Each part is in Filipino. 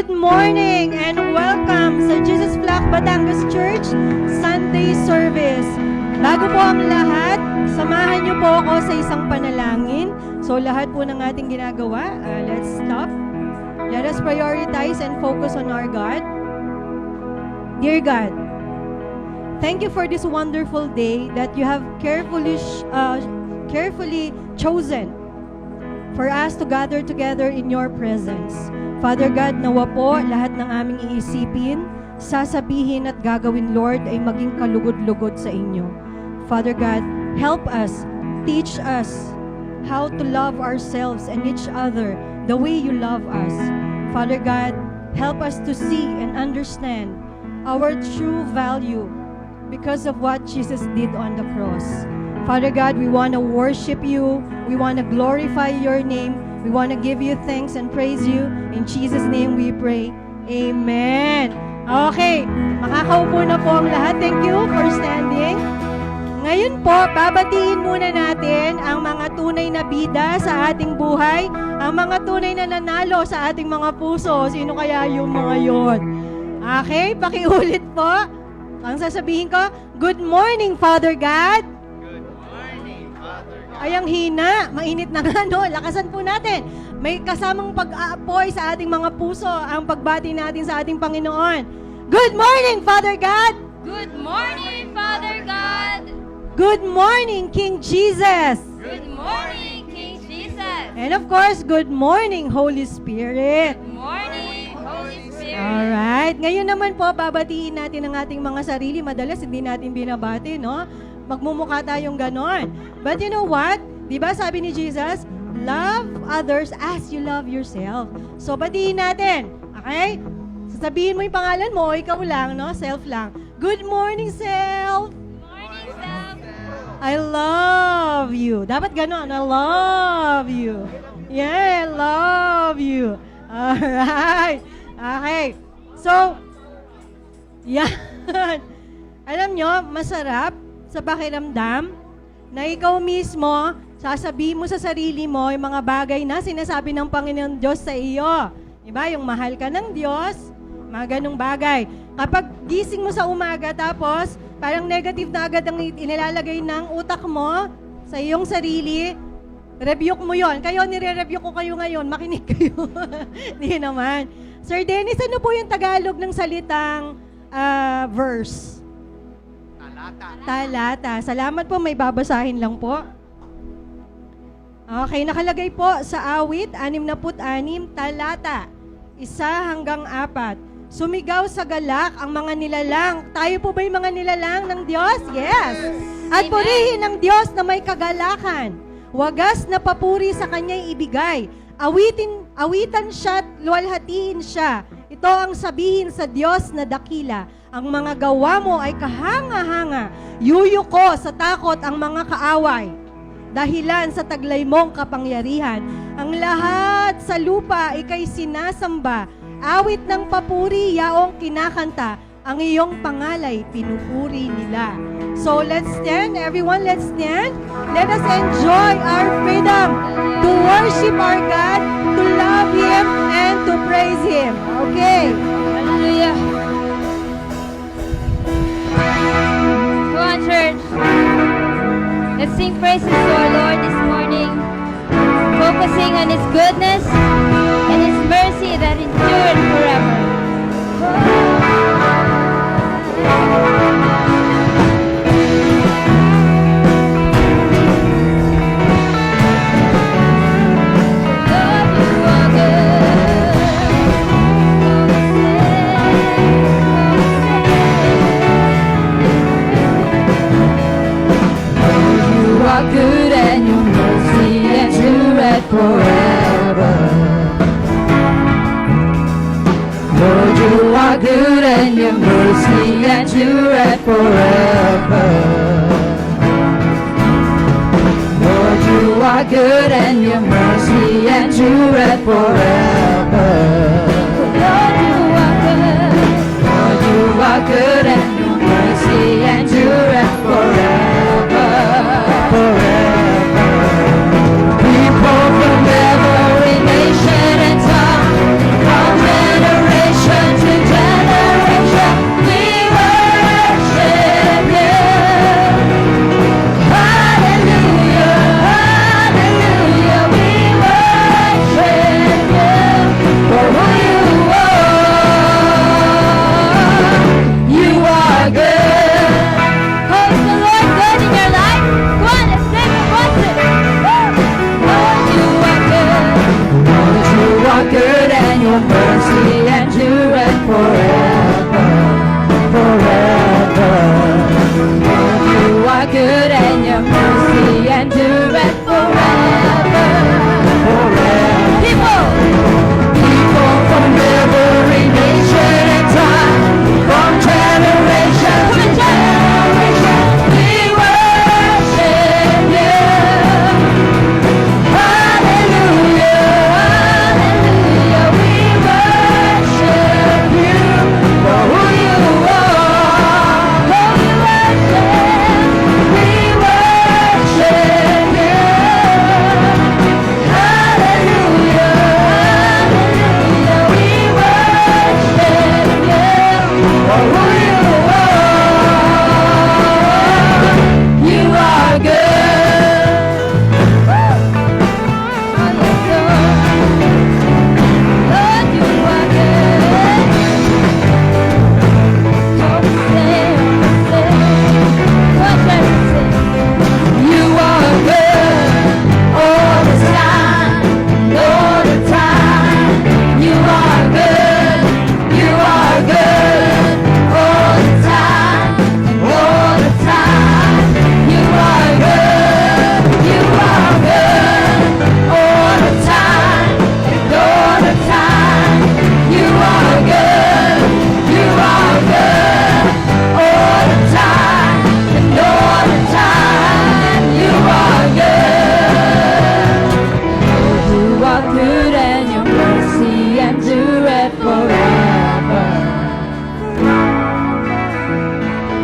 Good morning and welcome sa Jesus Flock Batangas Church Sunday Service. Bago po ang lahat, samahan niyo po ako sa isang panalangin. So lahat po ng ating ginagawa, let's stop. Let us prioritize and focus on our God. Dear God, thank you for this wonderful day that you have carefully chosen for us to gather together in your presence. Father God, nawa po lahat ng aming iisipin, sasabihin at gagawin, Lord, ay maging kalugod-lugod sa inyo. Father God, help us, teach us how to love ourselves and each other the way you love us. Father God, help us to see and understand our true value because of what Jesus did on the cross. Father God, we want to worship you. We want to glorify your name. We want to give you thanks and praise you. In Jesus' name we pray. Amen. Okay, makakaupo na po ang lahat. Thank you for standing. Ngayon po, babatiin muna natin ang mga tunay na bida sa ating buhay, ang mga tunay na nanalo sa ating mga puso. Sino kaya yung mga yon? Okay, pakiulit po. Ang sasabihin ko, good morning, Father God. Ay, ang hina. Mainit na nga, no? Lakasan po natin. May kasamang pag-aapoy sa ating mga puso ang pagbati natin sa ating Panginoon. Good morning, Father God! Good morning, Father God! Good morning, King Jesus! Good morning, King Jesus! And of course, good morning, Holy Spirit! Good morning, Holy Spirit! Alright. Ngayon naman po, babatiin natin ang ating mga sarili. Madalas hindi natin binabati, no? Magmumukha tayong ganon. But you know what? Diba sabi ni Jesus, love others as you love yourself. So, batiin natin. Okay? Sasabihin mo yung pangalan mo, ikaw lang, no? Self lang. Good morning, self! Good morning, self! I love you. Dapat ganon. I love you. Yeah, I love you. Alright. Okay. So, yan. Alam nyo, masarap sa pakiramdam na ikaw mismo, sasabihin mo sa sarili mo yung mga bagay na sinasabi ng Panginoon Diyos sa iyo. Diba? Yung mahal ka ng Diyos, mga ganong bagay. Kapag gising mo sa umaga, tapos parang negative na agad ang inilalagay ng utak mo sa iyong sarili, rebuke mo yon. Kayo, nire-rebuke ko kayo ngayon. Makinig kayo. Hindi naman. Sir Dennis, ano po yung Tagalog ng salitang verse? Talata. Salamat po, may babasahin lang po. Okay, nakalagay po sa awit, 66, talata, 1-4. Sumigaw sa galak ang mga nilalang. Tayo po ba yung mga nilalang ng Diyos? Yes. At purihin ng Diyos na may kagalakan. Wagas na papuri sa Kanya'y ibigay. Awitan siya at luwalhatiin siya. Ito ang sabihin sa Diyos na dakila. Ang mga gawa mo ay kahanga-hanga. Yuyuko sa takot ang mga kaaway. Dahilan sa taglay mong kapangyarihan, ang lahat sa lupa ika'y sinasamba. Awit ng papuri, yaong kinakanta, ang iyong pangalay pinupuri nila. So let's stand, everyone, let's stand. Let us enjoy our freedom to worship our God, to love Him, and to praise Him. Okay. Hallelujah! Come on, church. Let's sing praises to our Lord this morning, focusing on His goodness and His mercy that endured forever. Good and your mercy endureth forever. Lord, you are good and your mercy endureth forever. Lord, you are good and your mercy endureth forever. Lord, you are good. Lord, you are good and your mercy endureth forever. People from every nation and tongue, from generation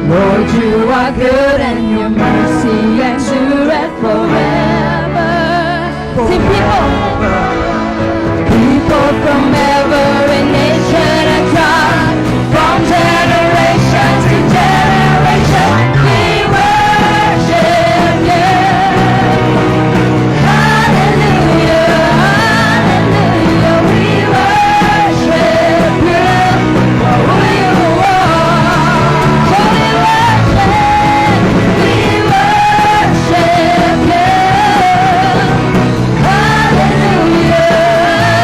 Lord, you are good and your mercy endureth forever. Sing People from every nation and tribe, from generation to generation, we worship you. Hallelujah, hallelujah, we worship you for who you are. So we worship you. Hallelujah,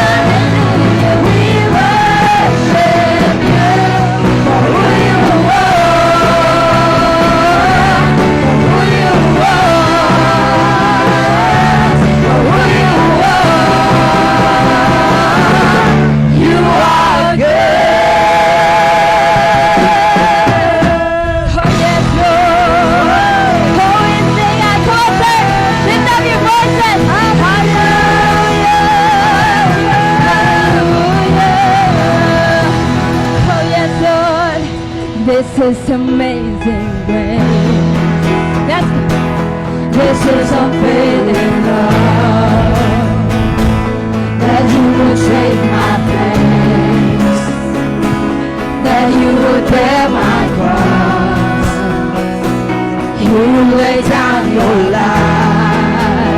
hallelujah, we worship you for who you are. Who you are, for who you are. You are good. Oh yes, Lord. Oh, we sing our concert. Lift up your voices. Hallelujah. Hallelujah. Oh yes, Lord. This is amazing grace. That's this is unfailing love, that you would take my place, that you would bear my cross, you lay down your life,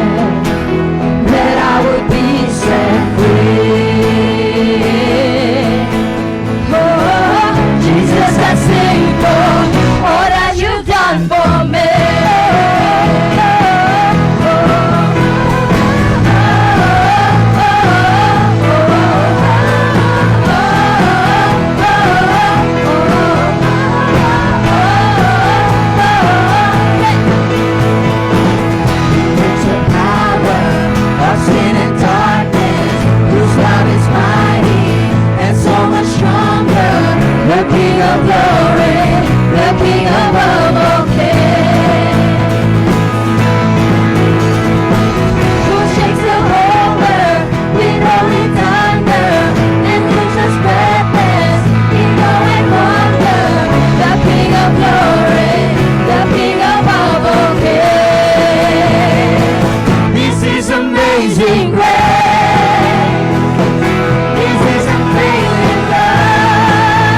that I would be set free. Oh, Jesus, I sing for all that you've done for me. Amazing grace, this is amazing love,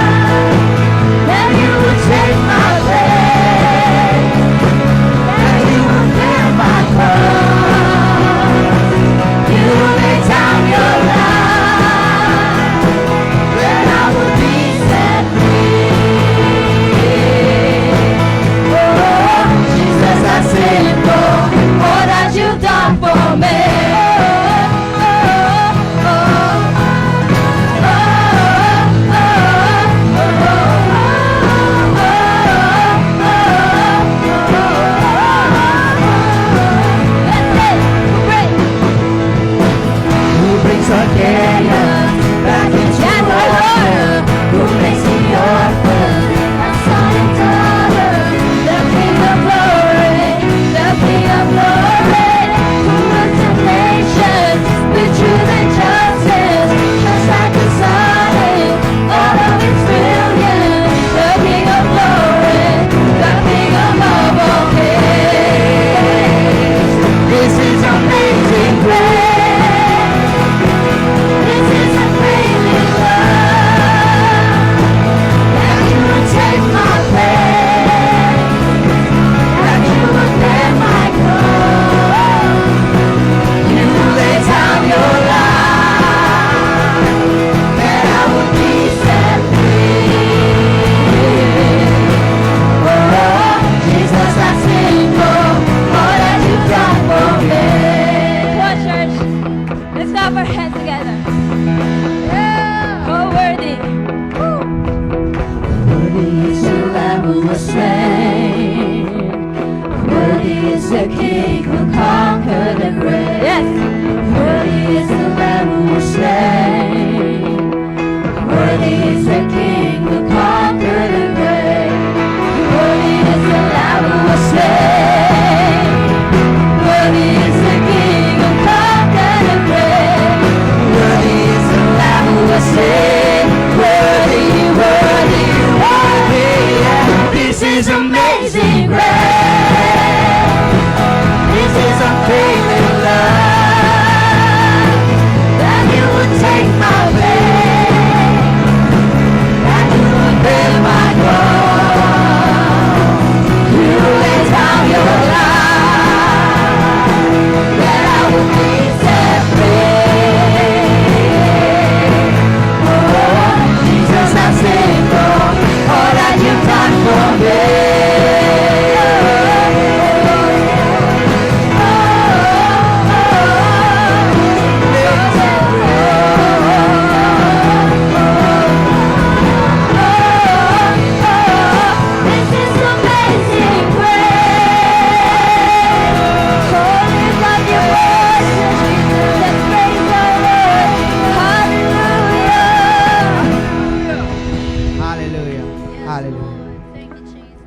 Hallelujah. Hallelujah. Thank you, Jesus.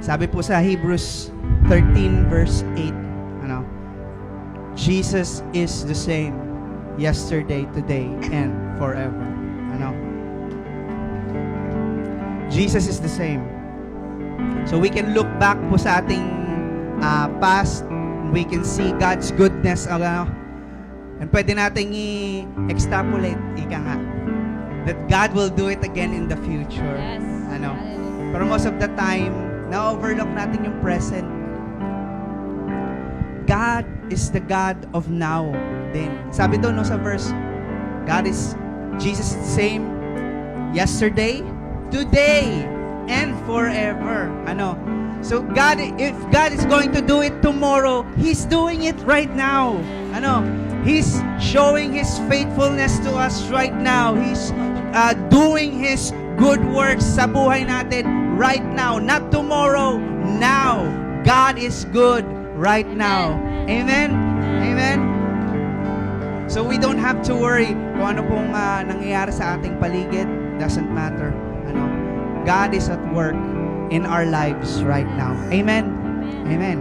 Sabi po sa Hebrews 13 verse 8, Jesus is the same yesterday, today, and forever. Jesus is the same. So we can look back po sa ating past, we can see God's goodness, and pwede nating i-extrapolate, ika nga, that God will do it again in the future. Yes. Hallelujah. Pero most of the time, na-overlook natin yung present. God is the God of now din. Sabi doon sa verse, Jesus is the same yesterday, today, and forever. So God, if God is going to do it tomorrow, He's doing it right now. He's showing His faithfulness to us right now. He's doing His good works sa buhay natin right now. Not tomorrow, now. God is good right now. Amen? Amen? So we don't have to worry kung ano pong nangyayari sa ating paligid. Doesn't matter. God is at work in our lives right now. Amen? Amen.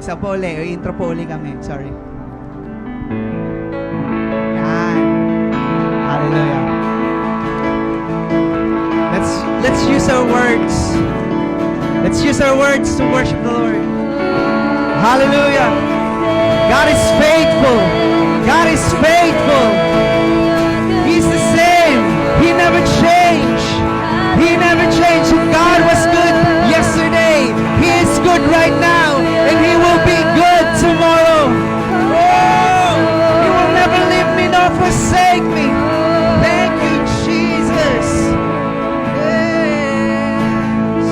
Isa po uli, intro po uli kami. Sorry. Yan. Hallelujah. Let's use our words. Let's use our words to worship the Lord. Hallelujah. God is faithful. God is faithful. He's the same. He never changed. He never changed. If God was good yesterday, He is good right now, and He will be good tomorrow. Oh, He will never leave me nor forsake me. Thank you, Jesus. Yes.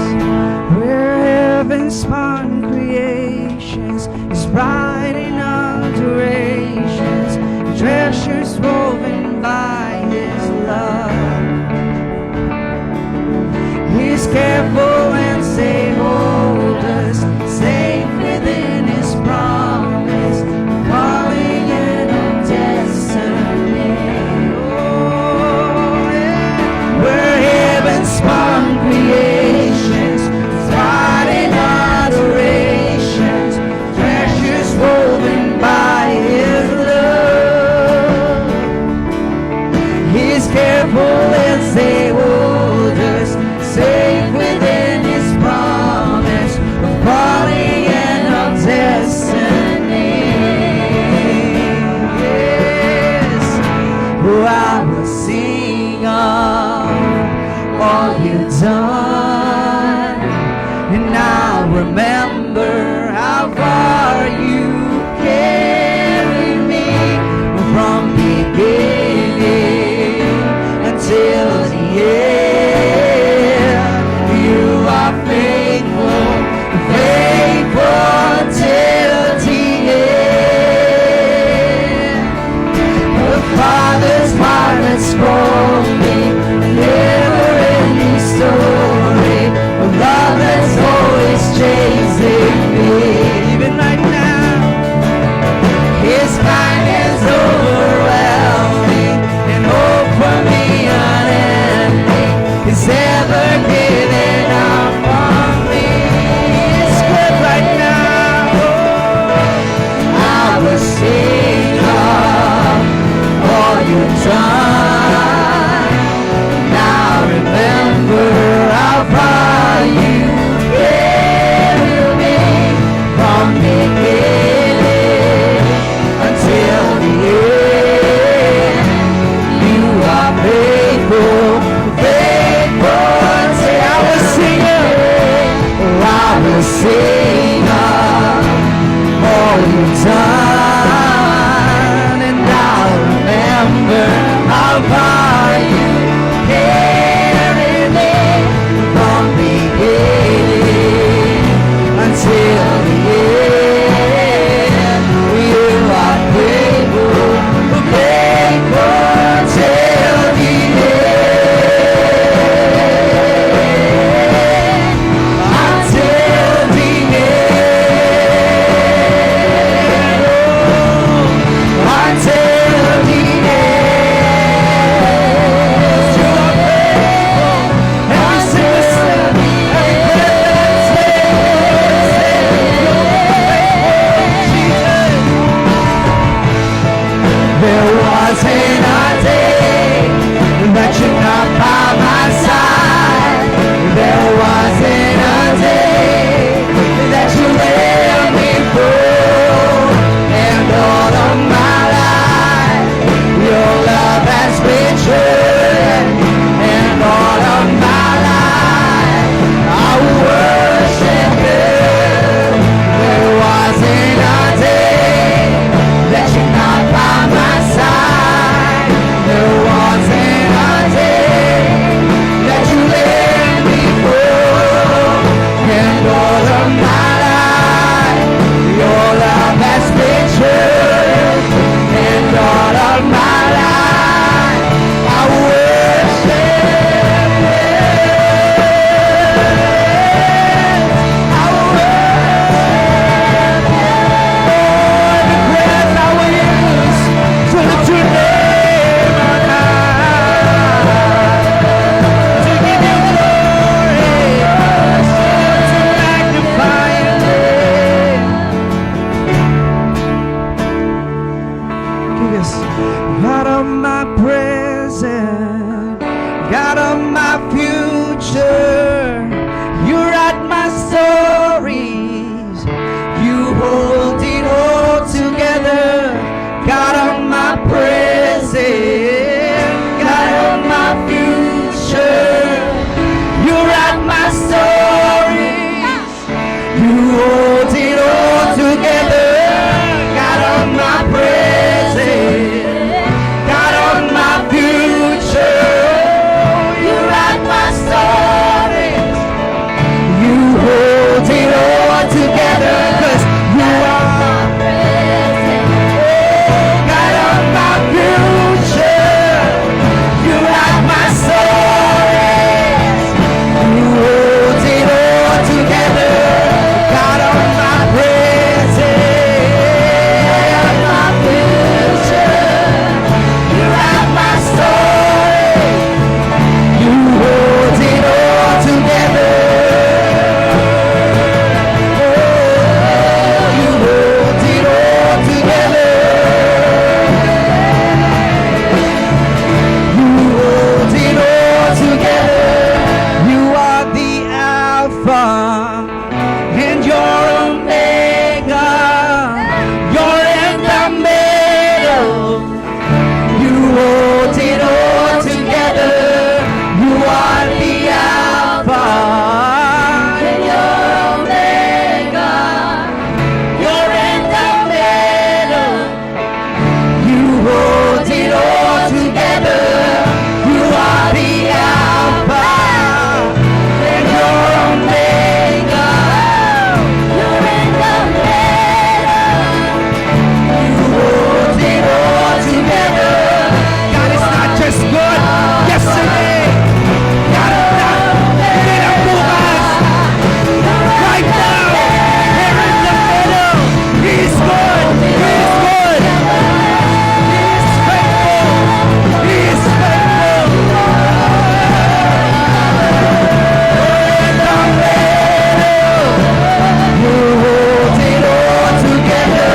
Where heaven's spawn creations is bright in all durations, treasures woven by His love. He's careful and safe hold us, safe within His promise, calling in on destiny. Oh, yeah. We're heaven's spawn creations, bright in adorations, treasures woven by His love. He's careful and safe hold us, safe within His promise, of calling and of destiny. Yes, oh, I will sing of all You've done, and I'll remember how far You carried me from beginning until the end. You are faithful, faithful till the end. The Father's heart has for me, a never-ending story of love that's always chasing me. Even right now, His kindness overwhelming, and hope for me unending is ever giving up on me. It's good right now. I will sing of all You've done. Now remember how far You carried me from beginning until the end. You are faithful, faithful. Say, I will sing of, oh, I will sing of all You've done, and I'll remember how far You carried me from beginning until the end. Yes. God of my present, God of my future, you write my stories, you hold it all together. God of my present, God of my future, you write my stories, you hold it all together. God of my present, God of my future, you write my stories, you hold it all together. 'Cause you are my present, God of my future, you write my stories, you hold it all together. God of my present, my future, you write my story, you hold it all together. Oh, you hold it all together. You hold it all together. You are the Alpha and you're Omega. You're in the middle. You hold it all together. You are the Alpha and you're Omega. You're in the middle. You hold it all together. You are the Alpha and you're Omega. You're in the middle. You hold it all together. God is not just good yesterday. God is not bukas. Right now, here in the middle. He's good. He's good. He's faithful. He's faithful. In the middle, you hold it all together.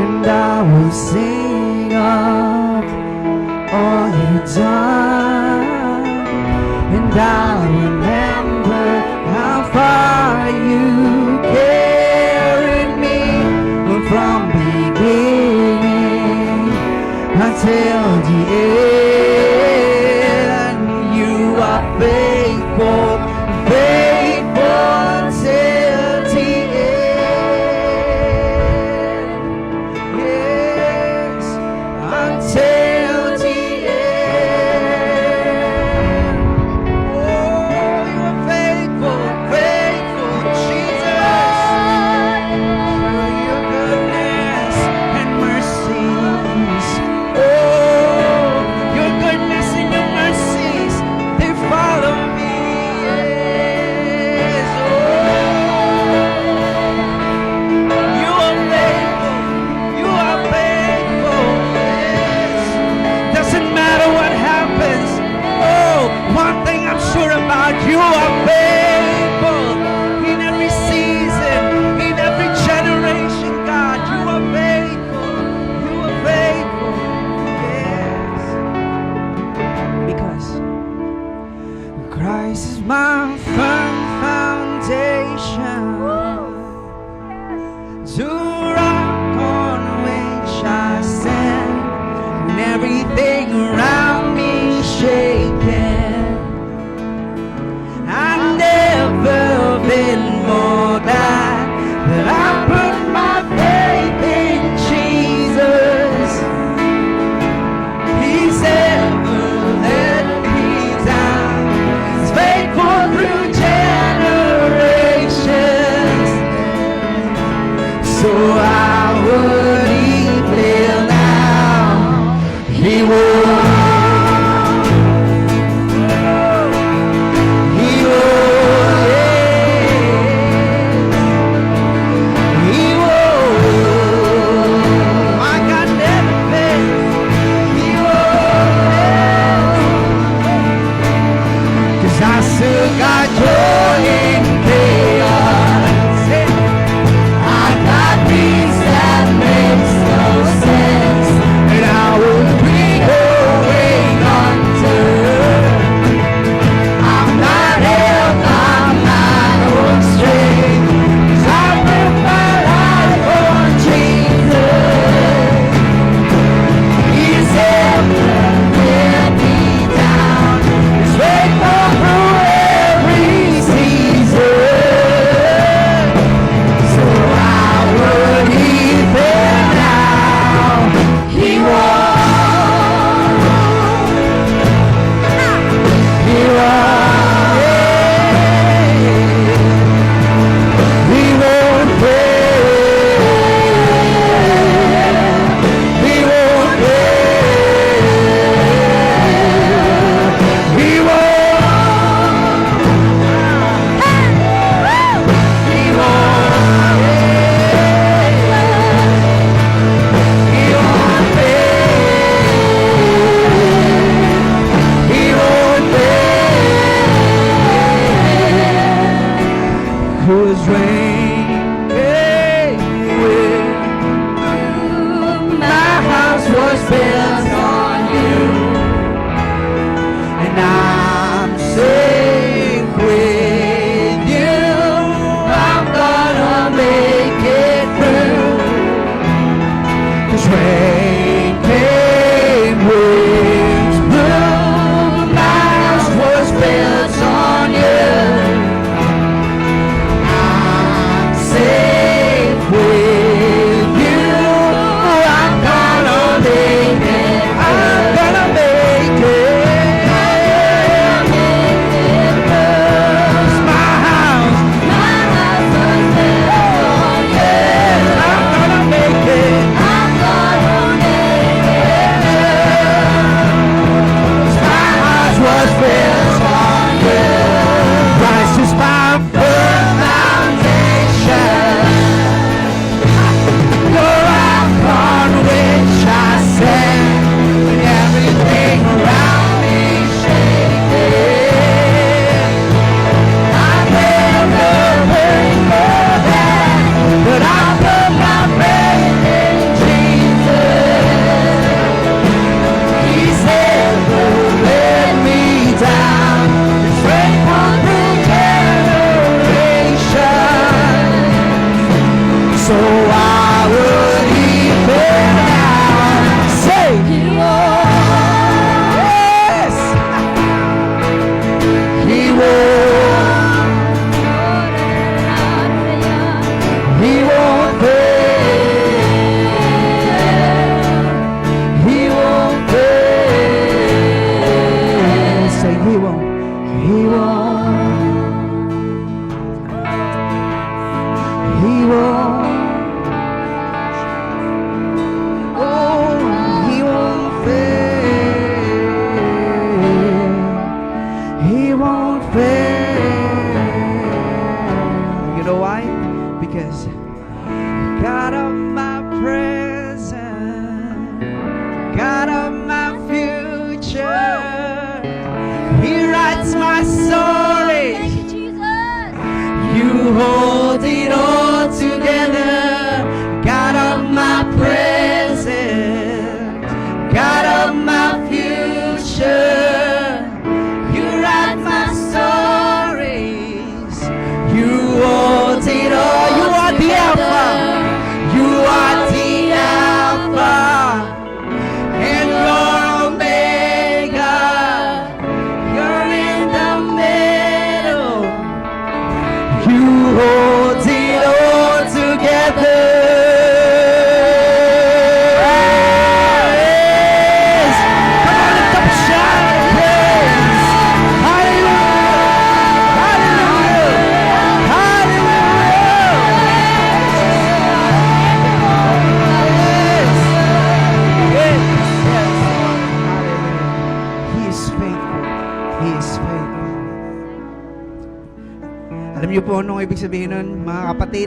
And I will sing of all you've done, and I remember how far you carried me from beginning until the end. You are faithful, faithful until the end. Yes, until the end. Oh, you are faithful, faithful, Jesus. For your goodness and mercies. Oh, you Rain came, winds blew, my house was built on you. I'm safe with you. I'm gonna make it. I'm gonna make it. It's my house. I'm gonna make it. My house was built on you. Christ is my firm foundation. The rock on which I stand. When everything around me shaking, I never wait for that, but I put my faith in Jesus. He's never let me down. He's faithful through generations. So I would even now say, yes, He won't, He won't fail, He won't fail. Say He won't, He won't, He won't. Oh, He won't fail. He won't fail. You know why? Because God of my present, God of my future, He writes my story. You hold it all together. God of my present, God of my future. You write my stories. You hold it all. You are the Alpha. You are the Alpha and your Omega. You're in the middle. You hold it all together. Yes. Come on, lift up a shout of praise. Hallelujah. Hallelujah. Hallelujah. Yes. Yes. Hallelujah. He is faithful. He is faithful. Alam niyo po anong ibig sabihin nun, mga kapatid?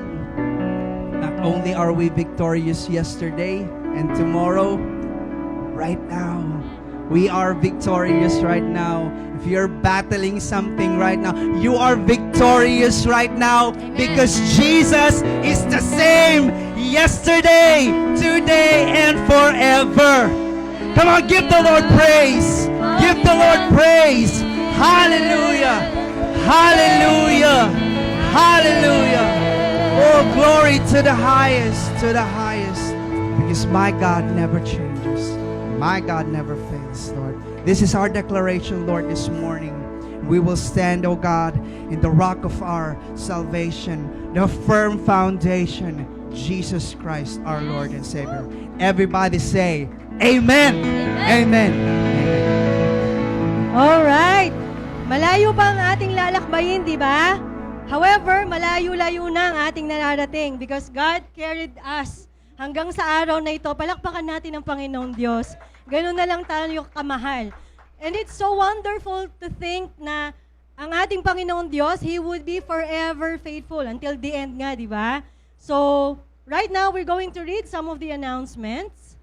Not only are we victorious yesterday and tomorrow, right now, we are victorious right now. If you're battling something right now, you are victorious right now because Jesus is the same yesterday, today, and forever. Come on, give the Lord praise. Give the Lord praise. Hallelujah. Hallelujah. Hallelujah. Oh, glory to the highest, to the highest. Because my God never changes. My God never fails, Lord. This is our declaration, Lord, this morning. We will stand, oh God, in the rock of our salvation, the firm foundation, Jesus Christ, our Lord and Savior. Everybody say, Amen. Amen. Alright. Malayo pa ang ating lalakbayin, di ba? However, malayo-layo na ang ating nararating because God carried us hanggang sa araw na ito. Palakpakan natin ang Panginoong Diyos. Ganun na lang tayo kamahal. And it's so wonderful to think na ang ating Panginoong Diyos, He would be forever faithful until the end nga, di ba? So, right now, we're going to read some of the announcements.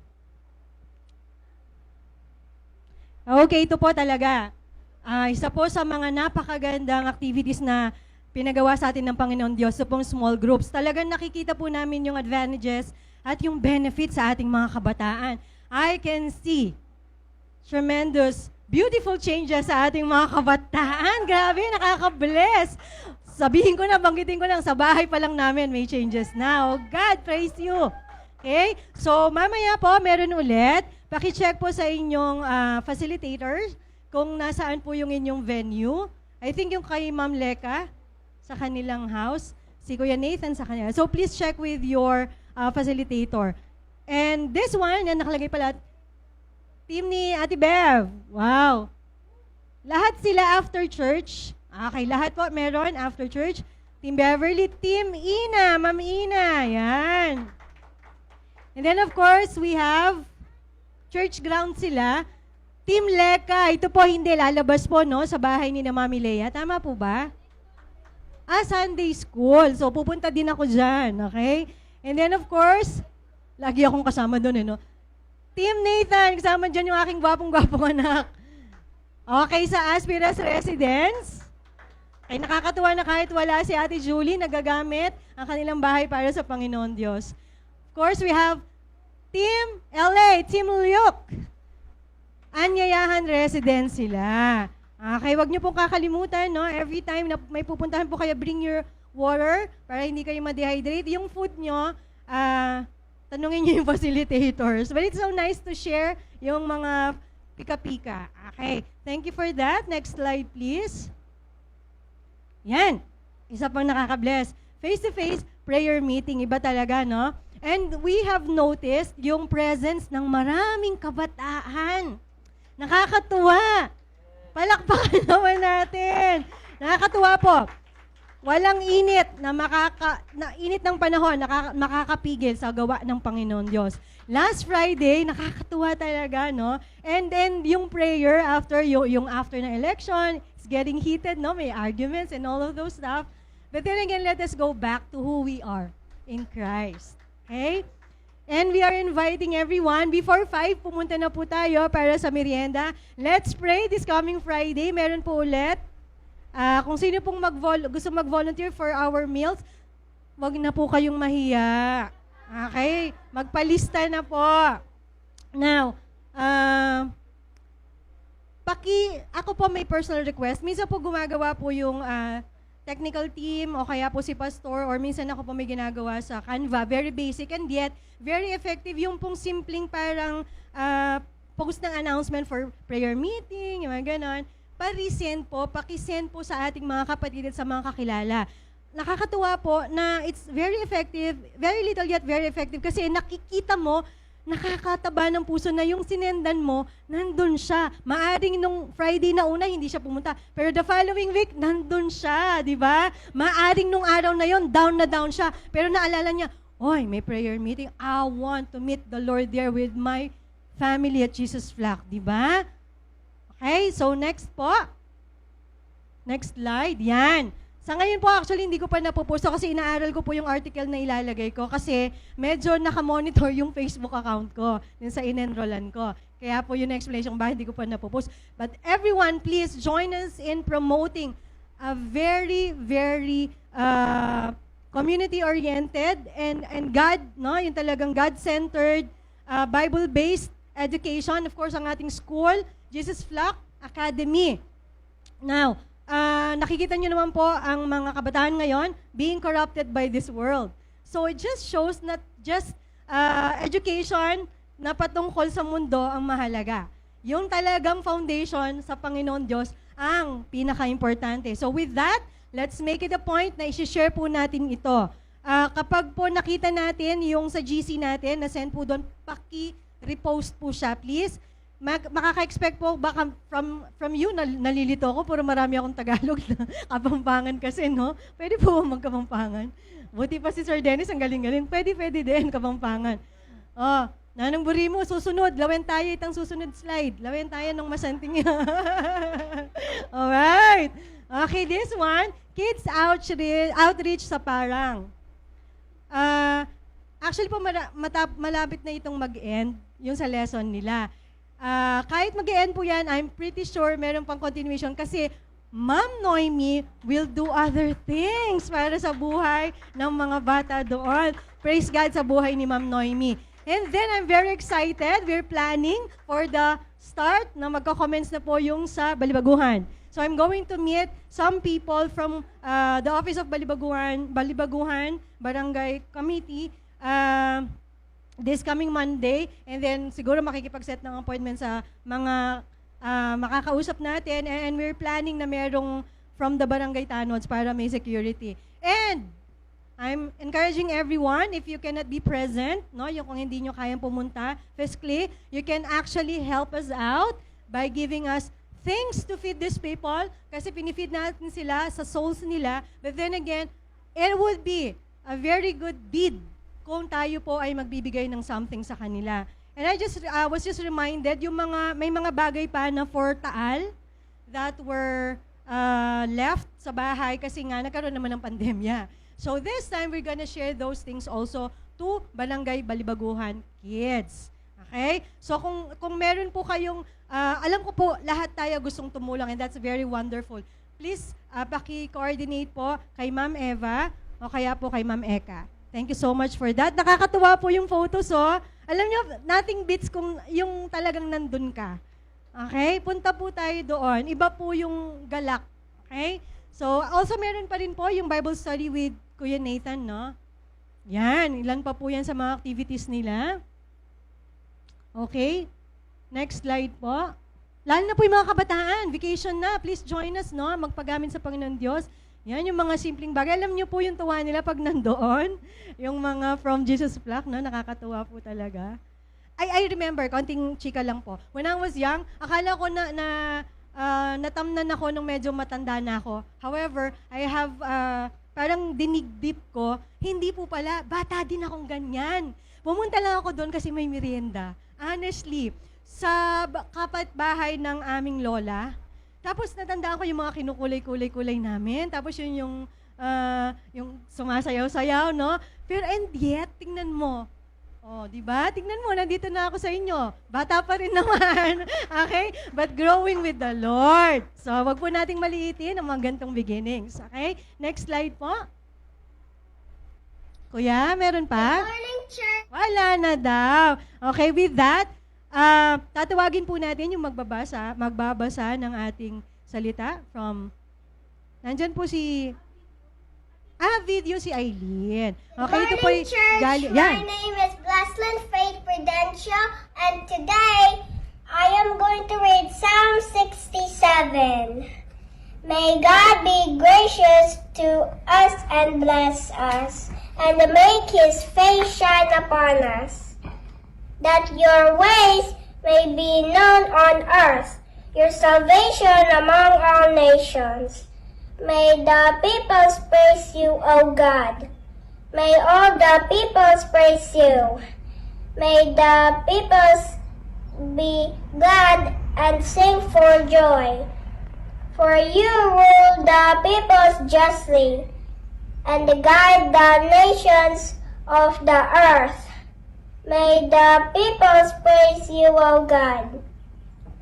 Okay, ito po talaga. Isa po sa mga napakagandang activities na pinagawa sa atin ng Panginoon Diyos, so pong small groups. Talagang nakikita po namin yung advantages at yung benefits sa ating mga kabataan. I can see tremendous, beautiful changes sa ating mga kabataan. Grabe, nakaka-bless. Sabihin ko na, banggitin ko lang, sa bahay pa lang namin may changes na. Oh God, praise you. Okay? So, mamaya po, meron ulit. Paki-check po sa inyong facilitators kung nasaan po yung inyong venue. I think yung kay Ma'am Leka sa kanilang house, si Kuya Nathan sa kanila. So, please check with your facilitator. And this one, yan nakalagay pala, team ni Ate Bev. Wow. Lahat sila after church. Okay, lahat po meron after church. Team Beverly, Team Ina, Ma'am Ina. Yan. And then of course, we have church ground sila. Team Leka, ito po hindi lalabas po no sa bahay ni na Mami Lea. Tama po ba? Sunday school. So pupunta din ako dyan, okay? And then of course, lagi akong kasama doon no? Team Nathan, kasama dyan yung aking gwapong-gwapong anak. Okay, sa Aspiras Residence. Ay nakakatuwa na kahit wala si Ate Julie, nagagamit ang kanilang bahay para sa Panginoon Diyos. Of course, we have Team LA, Team Lyuk. Anyayahan Residence sila. Okay, wag niyo pong kakalimutan, no? Every time na may pupuntahan po kayo, bring your water para hindi kayo ma-dehydrate. Yung food nyo, tanungin niyo yung facilitators. But it's so nice to share yung mga pika-pika. Okay, thank you for that. Next slide, please. Yan. Isa pang nakaka-bless. Face-to-face prayer meeting. Iba talaga, no? And we have noticed yung presence ng maraming kabataan. Nakakatuwa. Palakpakan naman natin. Nakakatuwa po. Walang init na init ng panahon makakapigil sa gawa ng Panginoon Diyos. Last Friday, nakakatuwa talaga, no? And then yung prayer after yung after ng election, it's getting heated, no? May arguments and all of those stuff. But then again, let us go back to who we are in Christ. Okay? And we are inviting everyone. Before 5, pumunta na po tayo para sa merienda. Let's pray this coming Friday. Meron po ulit. Kung sino pong gusto mag-volunteer for our meals, wag na po kayong mahiya. Okay? Magpalista na po. Now, ako po may personal request. Minsan po gumagawa po yung technical team o kaya po si pastor or minsan ako po may ginagawa sa Canva. Very basic and yet very effective yung pong simpleng parang post ng announcement for prayer meeting, yung mga ganon. Pakisend po sa ating mga kapatid at sa mga kakilala. Nakakatuwa po na it's very effective, very little yet very effective kasi nakikita mo, nakakataba ng puso na yung sinendan mo, nandun siya. Maaring nung Friday na una, hindi siya pumunta. Pero the following week, nandun siya, di ba? Maaring nung araw na yon down na down siya. Pero naalala niya, oy, may prayer meeting. I want to meet the Lord there with my family at Jesus Flock, di ba? Okay, so next po. Next slide, yan. Sa ngayon po, actually, hindi ko pa napoposto kasi inaaral ko po yung article na ilalagay ko kasi medyo nakamonitor yung Facebook account ko din sa in-enrollan ko. Kaya po yung explanation bakit hindi ko pa napopost. But everyone, please join us in promoting a very, very community-oriented and God, no, yung talagang God-centered, Bible-based education. Of course, ang ating school, Jesus Flock Academy. Now, nakikita nyo naman po ang mga kabataan ngayon being corrupted by this world. So it just shows not just education na patungkol sa mundo ang mahalaga. Yung talagang foundation sa Panginoon Diyos ang pinaka-importante. So with that, let's make it a point na i-share po natin ito. Kapag po nakita natin yung sa GC natin, na send po doon, paki-repost po siya, please. Makaka-expect po baka from you, nalilito ako, puro marami akong Tagalog na Kapampangan kasi, no? Pwede po magkapampangan. Buti pa si Sir Dennis, ang galing-galing. Pwede din, Kapampangan. Nanong buri mo, susunod. Lawen tayo itang susunod slide. Lawen tayo nung masanting. Alright. Okay, this one, Kids Outreach sa Parang. Actually po, malapit na itong mag-end, yung sa lesson nila. Kahit mag-e-end po yan, I'm pretty sure meron pang continuation kasi Ma'am Noemi will do other things para sa buhay ng mga bata doon. Praise God sa buhay ni Ma'am Noemi. And then I'm very excited. We're planning for the start na magko-commence na po yung sa Balibaguhan. So I'm going to meet some people from the Office of Balibaguhan Barangay Committee. this coming Monday, and then siguro makikipag-set ng appointment sa mga makakausap natin, and we're planning na merong from the Barangay Tanods para may security. And I'm encouraging everyone, if you cannot be present, no, yung kung hindi nyo kayang pumunta physically, you can actually help us out by giving us things to feed these people, kasi pinifeed natin sila sa souls nila. But then again, it would be a very good deed kung tayo po ay magbibigay ng something sa kanila. And I was just reminded, may mga bagay pa na for Taal that were left sa bahay kasi nga nagkaroon naman ng pandemya. So this time, we're gonna share those things also to Barangay Balibaguhan kids. Okay? So kung meron po kayong, alam ko po, lahat tayo gustong tumulong, and that's very wonderful. Please, paki-coordinate po kay Ma'am Eva o kaya po kay Ma'am Eka. Thank you so much for that. Nakakatuwa po yung photos, oh. Alam nyo, nothing beats kung yung talagang nandun ka. Okay? Punta po tayo doon. Iba po yung galak. Okay? So, also meron pa rin po yung Bible study with Kuya Nathan, no? Yan, ilan pa po yan sa mga activities nila. Okay? Next slide po. Lalo na po yung mga kabataan, vacation na, please join us, no? Magpagamit sa Panginoon Diyos. Yan, yung mga simpleng bagay. Alam niyo po yung tuwa nila pag nandoon. Yung mga from Jesus Flock, no? Nakakatuwa po talaga. I remember, konting chika lang po. When I was young, akala ko natamnan ako nung medyo matanda na ako. However, I have, parang dinigdip ko, hindi po pala, bata din akong ganyan. Pumunta lang ako doon kasi may merienda. Honestly, sa kapitbahay ng aming lola, tapos natandaan ko yung mga kinukulay-kulay-kulay namin, tapos yung sumasayaw-sayaw, no? Pero and yet, tingnan mo, oh, di ba? Tingnan mo, nandito na ako sa inyo. Bata pa rin naman. Okay? But growing with the Lord. So, wag po nating maliitin ang mga gantong beginnings. Okay? Next slide po. Kuya, meron pa? Good morning, church. Wala na daw. Okay, with that, tatawagin po natin yung magbabasa ng ating salita from, nandyan po si, video si Eileen. Okay, ito Good po morning, church. My name is Blaslyn Faith Prudential, and today I am going to read Psalm 67. May God be gracious to us and bless us, and make His face shine upon us, that your ways may be known on earth, your salvation among all nations. May the peoples praise you, O God. May all the peoples praise you. May the peoples be glad and sing for joy. For you rule the peoples justly, and guide the nations of the earth. May the peoples praise you, O God.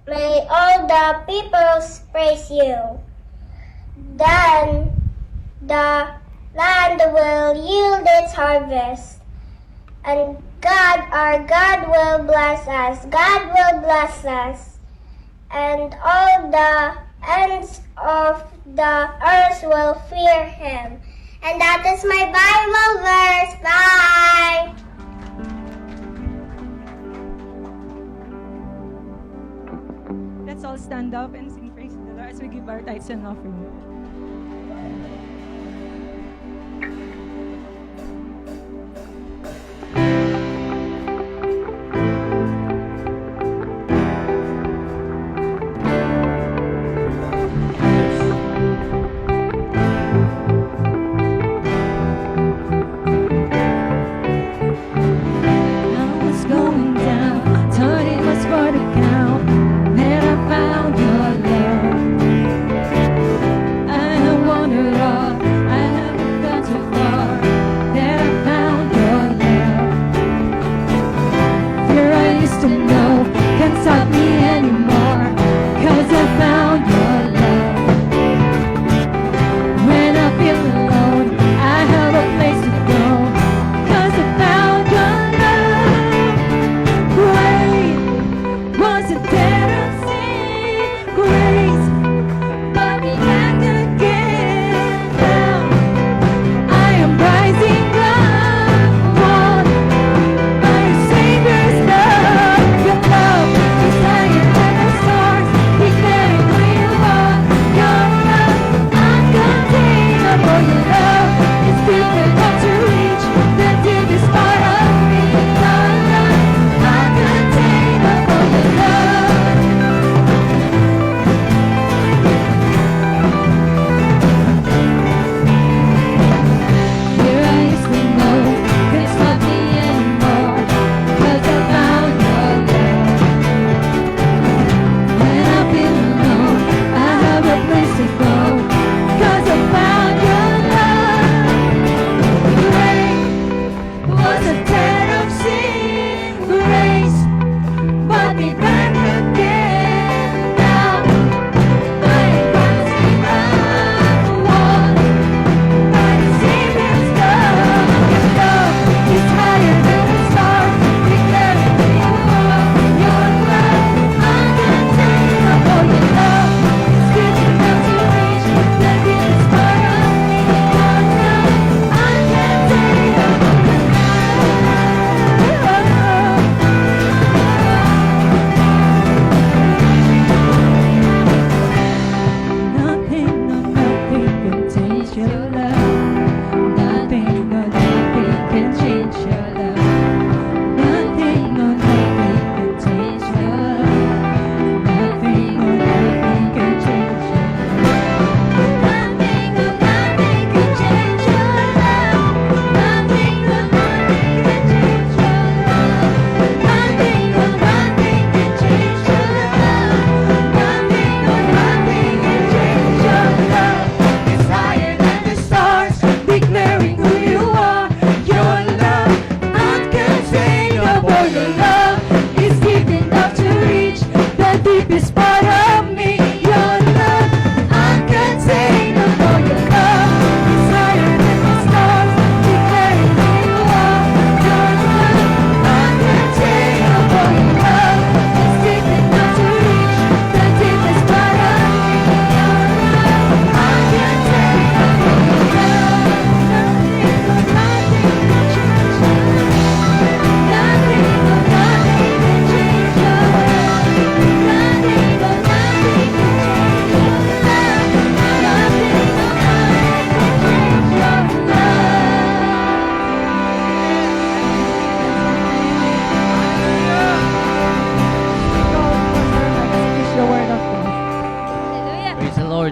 May all the peoples praise you. Then the land will yield its harvest, and God, our God, will bless us. God will bless us, and all the ends of the earth will fear Him. And that is my Bible verse. Bye! Let's all stand up and sing praise to the Lord as we give our tithes and offering. I was going down, thought it was for the count. Then I found your love. I wandered off, I haven't gone too far. Then I found your love. Fear I used to know can't stop me anymore, 'cause I found your love. When I feel alone, I have a place to go, 'cause I found your love. Great was the debt of sin, grace brought me back again. Now I am rising up, walked by your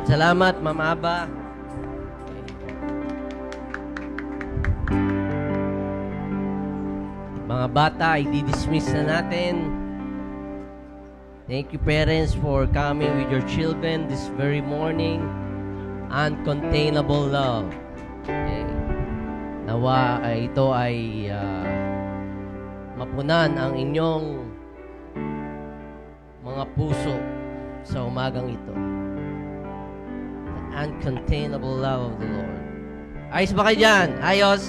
Salamat, Ma'am Aba. Mga bata, i-dismiss na natin. Thank you, parents, for coming with your children this very morning. Uncontainable love. Okay. Nawa ito ay mapunan ang inyong mga puso sa umagang ito. The uncontainable love of the Lord. Ayos ba kayo dyan? Ayos?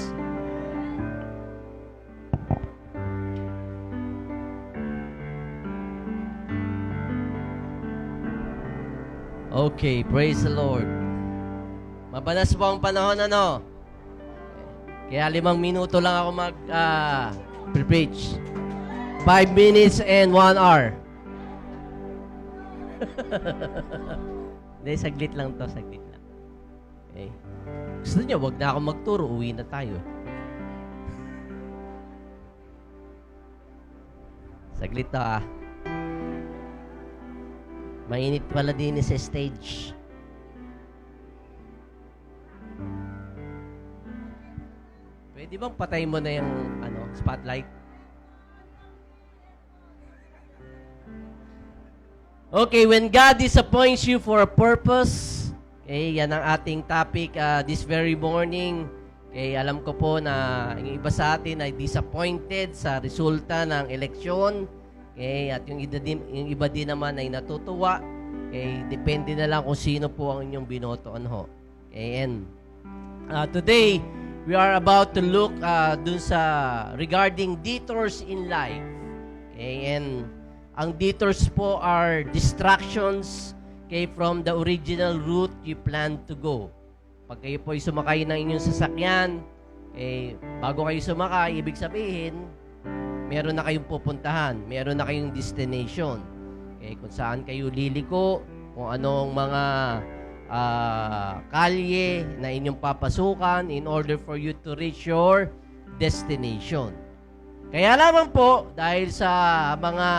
Okay, praise the Lord. Mabanas po ang panahon, ano? Kaya 5 minuto lang ako preach. 5 minutes and 1 hour. Hindi, saglit lang to, saglit lang. Okay. Gusto niyo, wag na ako magturo, uwi na tayo. Saglit to, Mainit pala din sa stage. Pwede bang patayin mo na yung spotlight? Okay, when God disappoints you for a purpose, okay, yan ang ating topic this very morning. Okay, alam ko po na yung iba sa atin ay disappointed sa resulta ng eleksyon. Okay, at yung iba din naman ay natutuwa. Okay, depende na lang kung sino po ang inyong binotoan ho. Okay, and today we are about to look dun sa regarding detours in life. Okay, and ang detours po are distractions, okay, from the original route you plan to go. Pag kayo po ay sumakay ng inyong sasakyan, okay, bago kayo sumakay, ibig sabihin, meron na kayong pupuntahan, meron na kayong destination. Okay, kung saan kayo liliko, kung anong mga kalye na inyong papasukan in order for you to reach your destination. Kaya lamang po, dahil sa mga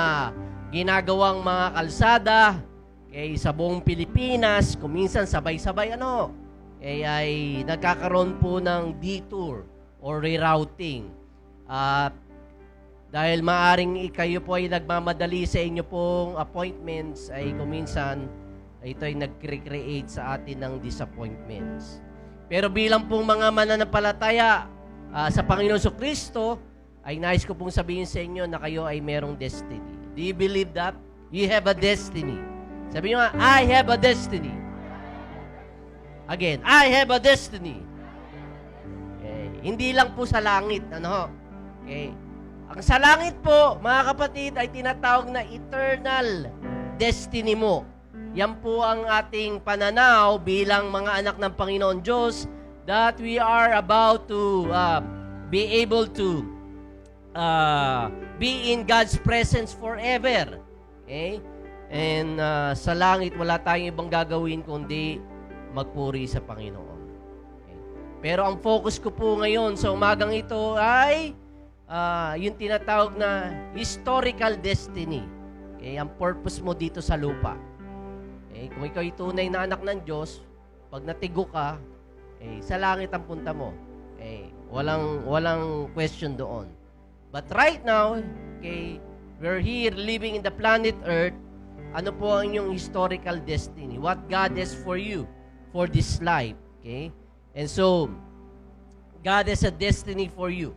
ginagawang mga kalsada, okay, sa buong Pilipinas, kuminsan sabay-sabay ay nagkakaroon po ng detour or rerouting. Dahil maaring kayo po ay nagmamadali sa inyo pong appointments, ay kuminsan ito ay nag-create sa atin ng disappointments. Pero bilang pong mga mananampalataya sa Panginoon Kristo, ay nais ko pong sabihin sa inyo na kayo ay merong destiny. Do you believe that? You have a destiny. Sabi nyo nga, I have a destiny. Again, I have a destiny. Okay. Hindi lang po sa langit, Okay. Ang sa langit po, mga kapatid, ay tinatawag na eternal destiny mo. Yan po ang ating pananaw bilang mga anak ng Panginoon Diyos, that we are about to be able to be in God's presence forever. Okay? And sa langit, wala tayong ibang gagawin kundi magpuri sa Panginoon. Okay? Pero ang focus ko po ngayon sa umagang ito ay yung tinatawag na historical destiny. Okay, ang purpose mo dito sa lupa. Okay, kung ikaw ay tunay na anak ng Diyos, pag natigo ka, sa langit ang punta mo. Okay, walang question doon. But right now, okay, we're here living in the planet Earth. Ano po ang inyong historical destiny? What God has for you for this life. Okay? And so, God has a destiny for you.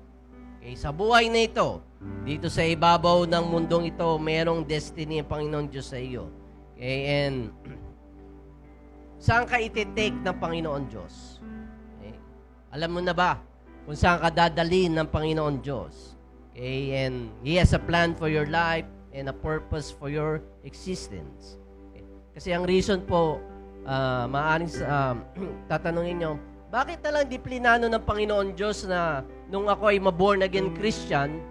Okay, sa buhay na ito, dito sa ibabaw ng mundong ito, mayroong destiny ang Panginoon Diyos sa iyo. Okay, and saan ka iti-take ng Panginoon Diyos? Okay? Alam mo na ba kung saan ka dadalhin ng Panginoon Diyos? Okay, and He has a plan for your life and a purpose for your existence. Okay? Kasi ang reason po, maaaring tatanungin nyo, bakit na lang di plinano ng Panginoon Diyos na nung ako ay ma-born again Christian,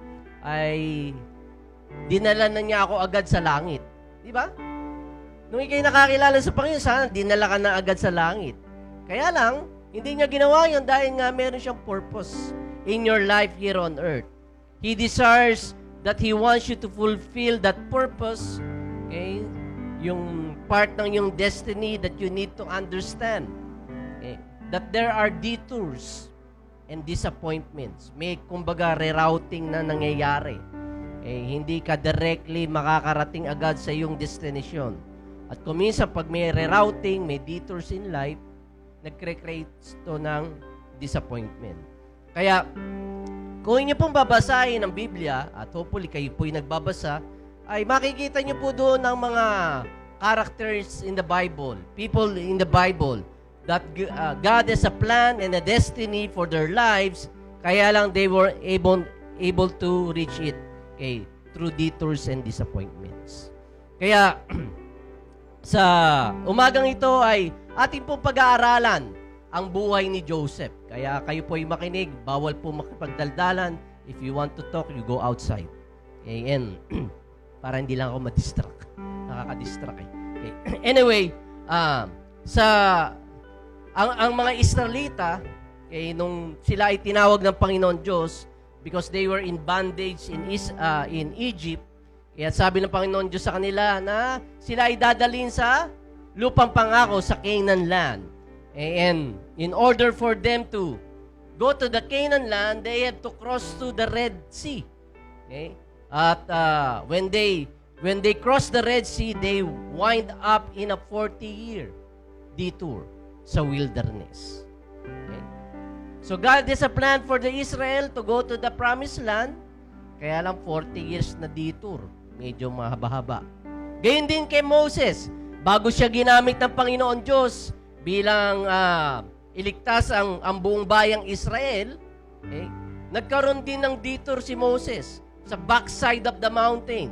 ay dinala na niya ako agad sa langit? Di ba? Nung ikay nakakilala sa Panginoon, sana dinala ka na agad sa langit. Kaya lang, hindi niya ginawa yun dahil nga meron siyang purpose in your life here on earth. He desires that He wants you to fulfill that purpose, okay, yung part ng yung destiny that you need to understand. Okay? That there are detours and disappointments. May kumbaga rerouting na nangyayari. Hindi ka directly makakarating agad sa iyong destination. At kung minsan pag may rerouting, may detours in life, nagre-create ito ng disappointment. Kaya, kung inyo pong babasahin ang Biblia, at hopefully kayo po'y nagbabasa, ay makikita nyo po doon ang mga characters in the Bible, people in the Bible, that God has a plan and a destiny for their lives, kaya lang they were able to reach it, okay, through detours and disappointments. Kaya, sa umagang ito ay ating pong pag-aaralan ang buhay ni Joseph. Kaya kayo po ay makinig, bawal po makipagdaldalan. If you want to talk, you go outside. Okay, and para hindi lang ako ma-distract. Nakaka-distract eh. Okay. Anyway, ang mga Israelita, okay, nung sila ay tinawag ng Panginoon Diyos because they were in bondage in Egypt, kaya sabi ng Panginoon Diyos sa kanila na sila ay dadalhin sa lupang pangako sa Canaan land. And in order for them to go to the Canaan land, they had to cross to the Red Sea. Okay? At when they cross the Red Sea, they wind up in a 40-year detour sa wilderness. Okay? So God has a plan for the Israel to go to the promised land, kaya lang 40 years na detour. Medyo mahaba-haba. Gayun din kay Moses. Bago siya ginamit ng Panginoon Diyos bilang iligtas ang buong bayang Israel, okay, nagkaroon din ng detour si Moses sa backside of the mountain.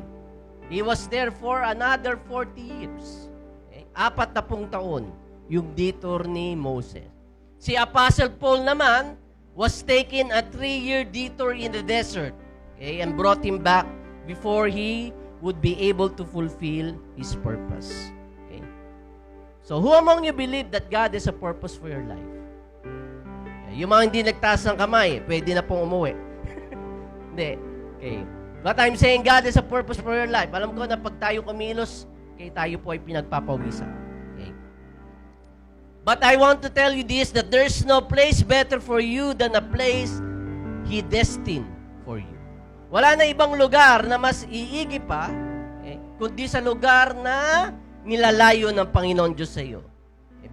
He was there for another 40 years. Okay? 40 taon yung detour ni Moses. Si Apostle Paul naman was taken a 3-year detour in the desert, okay, and brought him back before he would be able to fulfill his purpose. Okay? So, who among you believe that God has a purpose for your life? Okay. Yung mga hindi nagtaas ng kamay, pwede na pong umuwi. Hindi. Okay. But I'm saying God has a purpose for your life. Alam ko na pag tayo kumilos, okay, tayo po ay pinagpapawisan. Okay. But I want to tell you this, that there's no place better for you than a place He destined for you. Wala na ibang lugar na mas iigi pa, kundi sa lugar na nilalayo ng Panginoon Diyos sa iyo.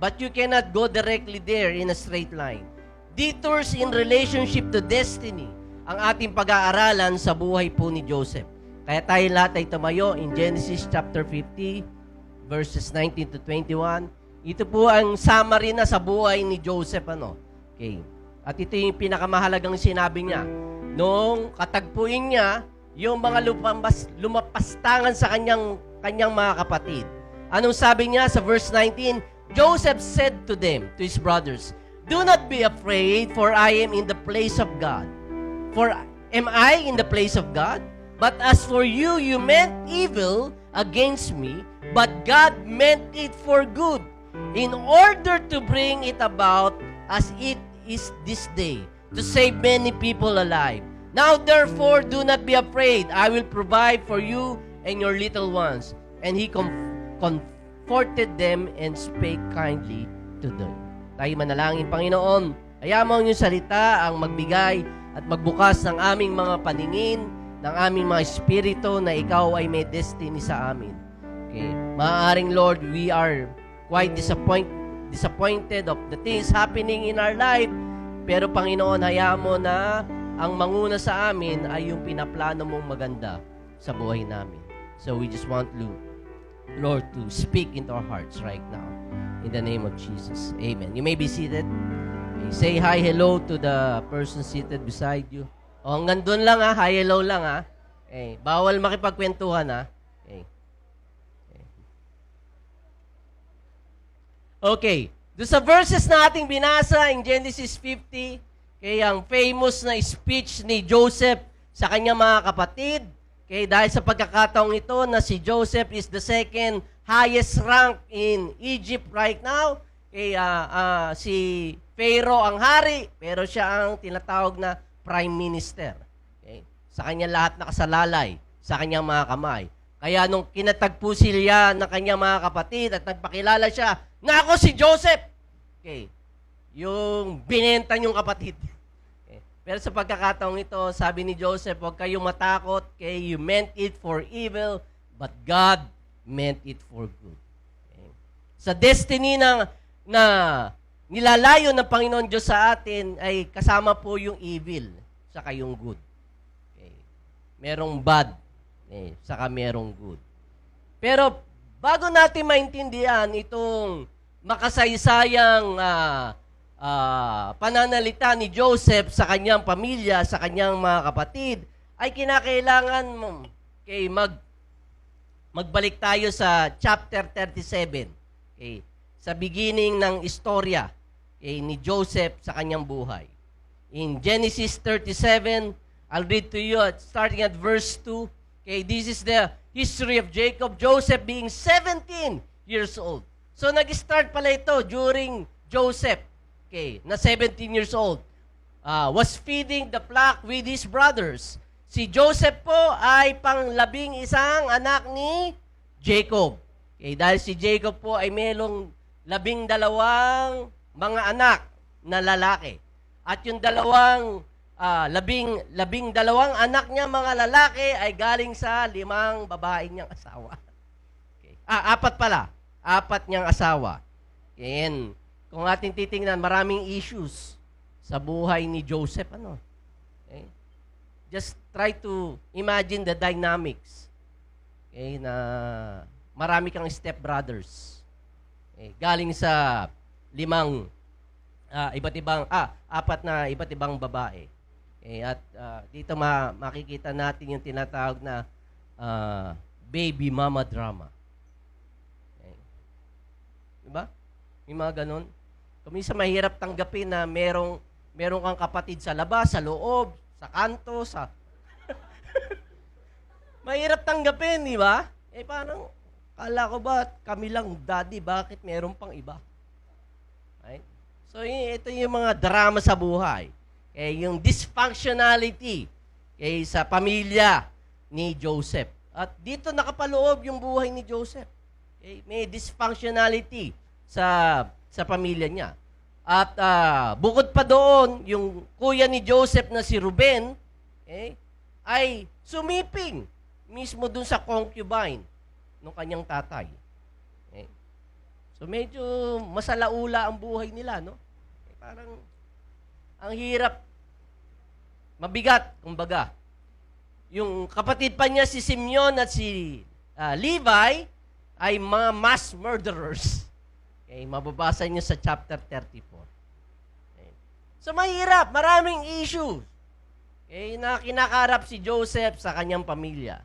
But you cannot go directly there in a straight line. Detours in relationship to destiny ang ating pag-aaralan sa buhay po ni Joseph. Kaya tayo lahat ay tumayo in Genesis chapter 50, verses 19 to 21. Ito po ang summary na sa buhay ni Joseph. Okay. At ito yung pinakamahalagang sinabi niya. Noong katagpuin niya, yung mga lumapastangan sa kanyang mga kapatid. Anong sabi niya sa verse 19? Joseph said to them, to his brothers, "Do not be afraid, for I am in the place of God. For am I in the place of God? But as for you, you meant evil against me, but God meant it for good, in order to bring it about as it is this day, to save many people alive. Now therefore, do not be afraid. I will provide for you and your little ones." And he comforted them and spake kindly to them. Tayo manalangin, Panginoon. Hayaan mo yung salita ang magbigay at magbukas ng aming mga paningin, ng aming mga espiritu na ikaw ay may destiny sa amin. Okay. Maaaring, Lord, we are quite disappointed of the things happening in our life. Pero Panginoon, hayaan mo na ang manguna sa amin ay yung pinaplano mong maganda sa buhay namin. So we just want you, Lord, to speak into our hearts right now. In the name of Jesus. Amen. You may be seated. Okay. Say hi, hello to the person seated beside you. O, hanggang doon lang ha. Hi, hello lang ha. Okay. Bawal makipagkwentuhan ha. Okay. Okay. Doon sa verses na ating binasa in Genesis 50, kaya ang famous na speech ni Joseph sa kanyang mga kapatid, okay, dahil sa pagkakataong ito na si Joseph is the second highest rank in Egypt right now, okay, si Pharaoh ang hari, pero siya ang tinatawag na prime minister. Okay? Sa kanya lahat nakasalalay, sa kanyang mga kamay. Kaya nung kinatagpo sila ng kanyang mga kapatid at nagpakilala siya, na ako si Joseph. Okay. Yung binenta niyong kapatid. Okay. Pero sa pagkakataong ito, sabi ni Joseph, huwag kayong matakot. Okay. You meant it for evil, but God meant it for good. Okay. Sa destiny na nilalayo ng Panginoon Diyos sa atin ay kasama po yung evil saka yung good. Okay. Merong bad, saka merong good. Pero bago natin maintindihan itong makasaysayang pananalita ni Joseph sa kanyang pamilya, sa kanyang mga kapatid, ay kinakailangan magbalik tayo sa chapter 37. Okay. Sa beginning ng istorya ni Joseph sa kanyang buhay. In Genesis 37, I'll read to you starting at verse 2. Okay, this is the history of Jacob, Joseph being 17 years old. So nag-start pala ito during Joseph, okay, na 17 years old. Was feeding the flock with his brothers. Si Joseph po ay pang-11 anak ni Jacob. Okay, dahil si Jacob po ay mayroong 12 mga anak na lalaki. At yung labing dalawang anak niya mga lalaki ay galing sa 5 babae niyang asawa. Okay. 4 pala. 4 niyang asawa. And kung ating titingnan, maraming issues sa buhay ni Joseph. Okay. Just try to imagine the dynamics. Okay, na marami kang stepbrothers. Okay, galing sa 4 na iba't ibang babae. At dito makikita natin yung tinatawag na baby mama drama. Okay. Diba? May mga ganun. Kumisa mahirap tanggapin na meron kang kapatid sa labas, sa loob, sa kanto, sa... Mahirap tanggapin, di ba? Parang, kala ko ba kami lang daddy, bakit meron pang iba? Right? So, ito yung mga drama sa buhay. Yung dysfunctionality sa pamilya ni Joseph. At dito nakapaloob yung buhay ni Joseph. May dysfunctionality sa pamilya niya. At bukod pa doon, yung kuya ni Joseph na si Ruben, ay sumiping mismo dun sa concubine ng kanyang tatay. So medyo masalaula ang buhay nila, no? Parang ang hirap, mabigat, kumbaga. Yung kapatid pa niya si Simeon at si Levi ay mga mass murderers. Okay, mababasa niyo sa chapter 34. Okay. So mahirap, maraming issues. Okay, na kinakarap si Joseph sa kanyang pamilya.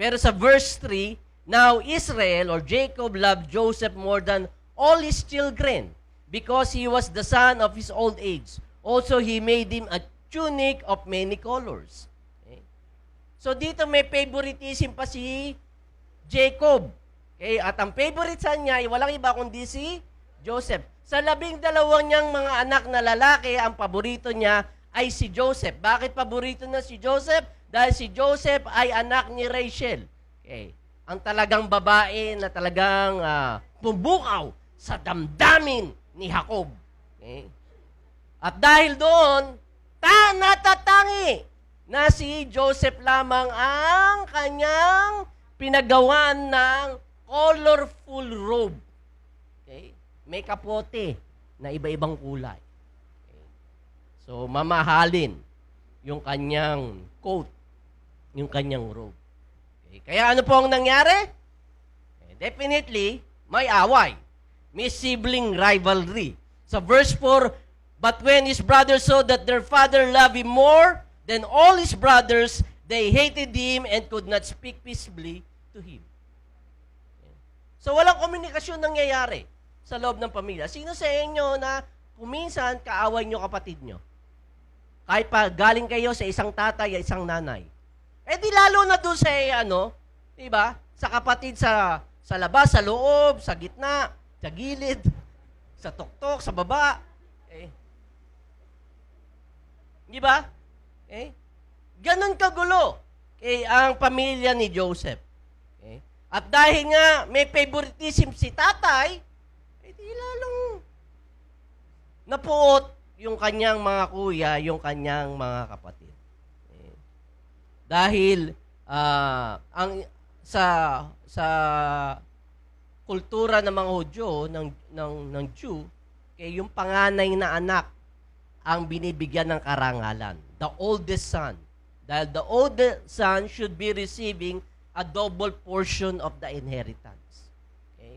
Pero sa verse 3, now Israel or Jacob loved Joseph more than all his children because he was the son of his old age. Also, he made him a tunic of many colors. Okay. So, dito may favoritism pa si Jacob. Okay. At ang favorite sa niya ay walang iba kundi si Joseph. Sa 12 niyang mga anak na lalaki, ang paborito niya ay si Joseph. Bakit paborito na si Joseph? Dahil si Joseph ay anak ni Rachel. Okay. Ang talagang babae na talagang pumbukaw sa damdamin ni Jacob. Okay. At dahil doon, natatangi na si Joseph lamang ang kanyang pinagawaan ng colorful robe. Okay? May kapote na iba-ibang kulay. Okay? So, mamahalin yung kanyang coat, yung kanyang robe. Okay? Kaya ano po ang nangyari? Definitely, may away. May sibling rivalry. Sa verse 4, but when his brothers saw that their father loved him more than all his brothers, they hated him and could not speak peaceably to him. So walang komunikasyon nangyayari sa loob ng pamilya. Sino sa inyo na kuminsan kaaway nyo kapatid nyo? Kahit pa galing kayo sa isang tatay at isang nanay. Di lalo na doon sa diba? Sa kapatid sa labas, sa loob, sa gitna, sa gilid, sa tuktok, sa baba. Di ba? Ganon kagulo ang pamilya ni Joseph. At dahil nga may favoritism si tatay, di lalong napuot yung kanyang mga kuya, yung kanyang mga kapatid. Dahil ang sa kultura ng mga Hudyo, ng Jew, yung panganay na anak ang binibigyan ng karangalan, the oldest son. Dahil the oldest son should be receiving a double portion of the inheritance. Okay?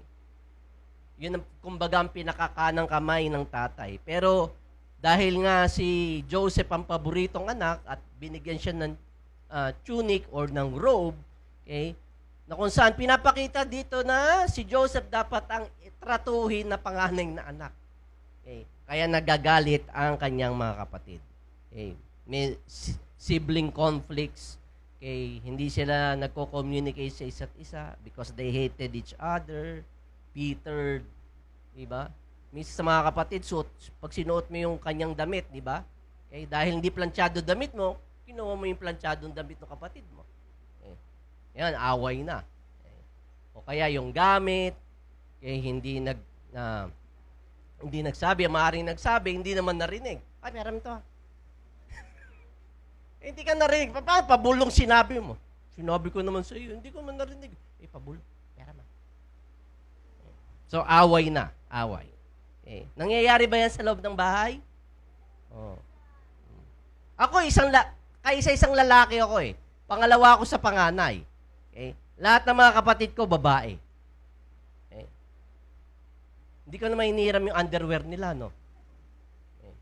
Yun ang, kumbaga, ang pinakakanang kamay ng tatay. Pero, dahil nga si Joseph ang paboritong anak at binigyan siya ng tunic or ng robe, okay, na kung saan pinapakita dito na si Joseph dapat ang tratuhin na panganay na anak. Okay? Kaya nagagalit ang kanyang mga kapatid. Okay? May sibling conflicts. Okay? Hindi sila nagko-communicate sa isa't isa because they hated each other. Peter, di ba? Minsan sa mga kapatid, pag sinuot mo yung kanyang damit, di ba? Okay? Dahil hindi planchado damit mo, kinuha mo yung planchadong damit ng kapatid mo. Okay? Yan, away na. Okay? O kaya yung gamit, okay, hindi nagsabi, maaaring nagsabi, hindi naman narinig. Ay, meron to. Hindi ka narinig. Pabulong sinabi mo. Sinabi ko naman sa iyo, hindi ko man narinig. Pabulong. Meron. So, away na. Away. Okay. Nangyayari ba yan sa loob ng bahay? Oh. Ako, isang lalaki ako eh. Pangalawa ako sa panganay. Okay? Lahat ng mga kapatid ko, babae. Okay? Hindi ko naman hinihiram yung underwear nila, no? Okay.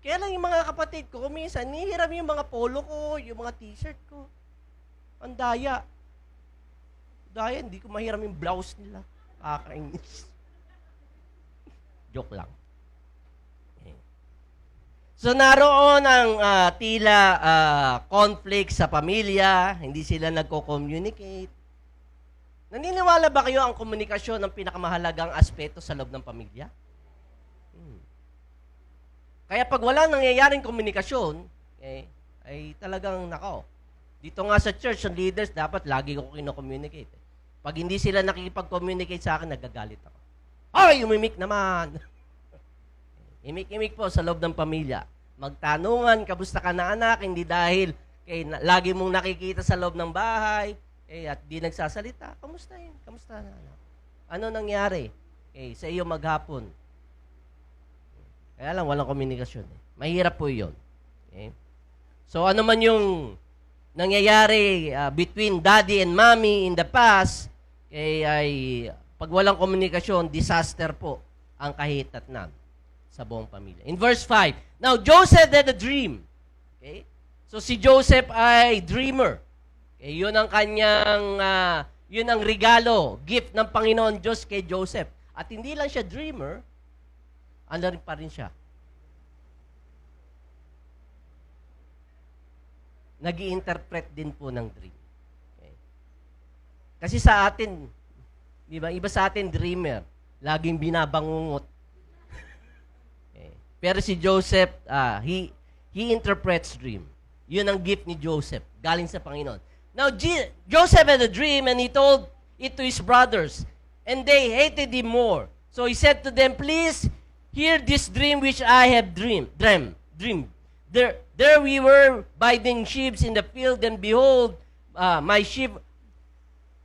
Kaya lang yung mga kapatid ko, minsan, hinihiram yung mga polo ko, yung mga t-shirt ko. Ang daya. Daya, hindi ko mahiram yung blouse nila. Kakainis. Joke lang. Okay. So, naroon ang tila conflict sa pamilya, hindi sila nagko-communicate. Naniniwala ba kayo ang komunikasyon ng pinakamahalagang aspeto sa loob ng pamilya? Kaya pag wala nangyayaring komunikasyon, ay talagang nako. Dito nga sa church, ang leaders, dapat lagi ko kino-communicate. Pag hindi sila nakikipag-communicate sa akin, nagagalit ako. Ay, umimik naman. Imik-imik po sa loob ng pamilya. Magtanungan, kamusta ka na anak, hindi dahil lagi mong nakikita sa loob ng bahay, at di nagsasalita. Kamusta yun? Kamusta na anak? Ano nangyari sa iyo maghapon? Kaya lang, walang komunikasyon. Mahirap po yun. Okay? So, ano man yung nangyayari between daddy and mommy in the past, ay pag walang komunikasyon, disaster po ang kahitatnan sa buong pamilya. In verse 5, now Joseph had a dream. Okay? So si Joseph ay dreamer. Okay? Yun ang kanyang, yun ang regalo, gift ng Panginoon Diyos kay Joseph. At hindi lang siya dreamer, ano rin pa rin siya. Nag-i-interpret din po ng dream. Okay? Kasi sa atin, di ba? Iba sa atin, dreamer. Laging binabangungot. Okay. Pero si Joseph, he interprets dream. Yun ang gift ni Joseph. Galing sa Panginoon. Now, Joseph had a dream and he told it to his brothers. And they hated him more. So he said to them, please hear this dream which I have dreamed. There we were binding sheaves in the field, and behold, my sheep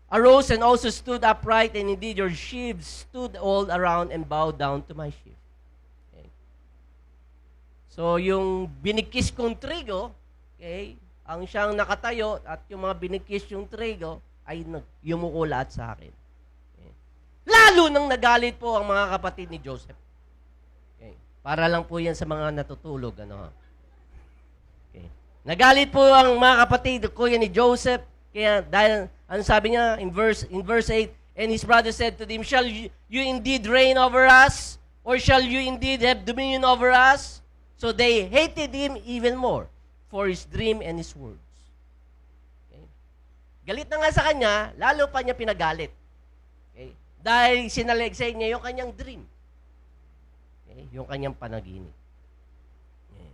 arose and also stood upright, and indeed your sheaves stood all around and bowed down to my sheaf. Okay. So, yung binikis kong trigo, okay, ang siyang nakatayo at yung mga binikis yung trigo ay yumuko lahat sa akin. Okay. Lalo nang nagalit po ang mga kapatid ni Joseph. Okay. Para lang po yan sa mga natutulog. Ano? Okay. Nagalit po ang mga kapatid kuya ni Joseph. Kaya dahil, ano sabi niya in verse 8, and his brother said to him, shall you indeed reign over us? Or shall you indeed have dominion over us? So they hated him even more for his dream and his words. Okay. Galit na nga sa kanya, lalo pa niya pinagalit. Okay. Dahil sinalegsay niya yung kanyang dream. Okay. Yung kanyang panaginip. Okay.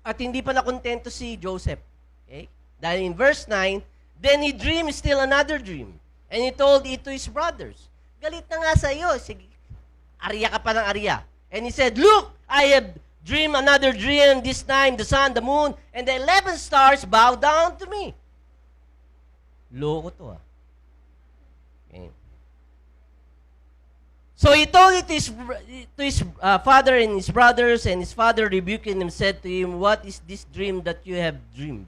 At hindi pa nakontento si Joseph. Okay. Dahil in verse 9, Then he dreamed still another dream. And he told it to his brothers. Galit na nga sa iyo. Sige, Arya ka pa ng Arya. And he said, look, I have dreamed another dream. This time, the sun, the moon, and the 11 stars bow down to me. Loko to Okay. So he told it to his father and his brothers, and his father rebuking him said to him, what is this dream that you have dreamed?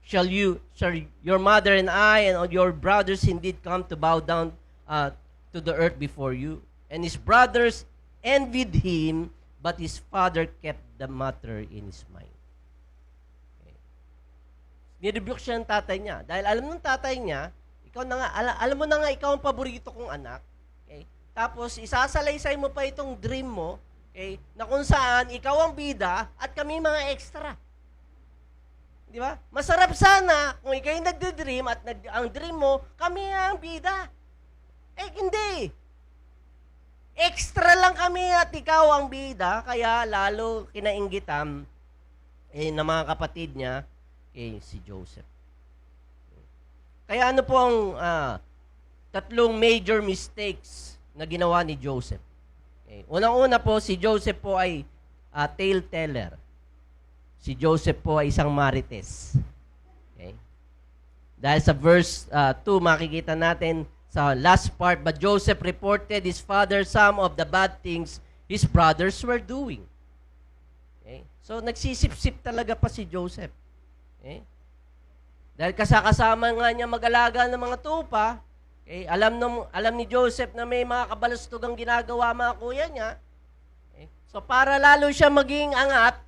Shall your mother and I and all your brothers indeed come to bow down to the earth before you? And his brothers envied him, but his father kept the matter in his mind. Okay. Nirebuke siya ng tatay niya. Dahil alam ng tatay niya, ikaw na nga, alam mo na nga ikaw ang paborito kong anak. Okay? Tapos, isasalaysay mo pa itong dream mo, okay, na kung saan ikaw ang bida at kami mga extra. Di ba? Masarap sana kung ikaw yung nagde-dream at ang dream mo, kami ang bida. Eh, hindi. Extra lang kami at ikaw ang bida, kaya lalo kinainggitan ng mga kapatid niya, si Joseph. Kaya ano po ang tatlong major mistakes na ginawa ni Joseph? Okay. Unang-una po, si Joseph po ay tale teller. Si Joseph po ay isang marites. Okay. Dahil sa verse 2, makikita natin sa last part, but Joseph reported his father some of the bad things his brothers were doing. Okay. So, nagsisip-sip talaga pa si Joseph. Okay. Dahil kasama nga niya mag-alaga ng mga tupa, okay, alam ni Joseph na may mga kabalastugang ginagawa mga kuya niya. Okay. So, para lalo siya maging angat,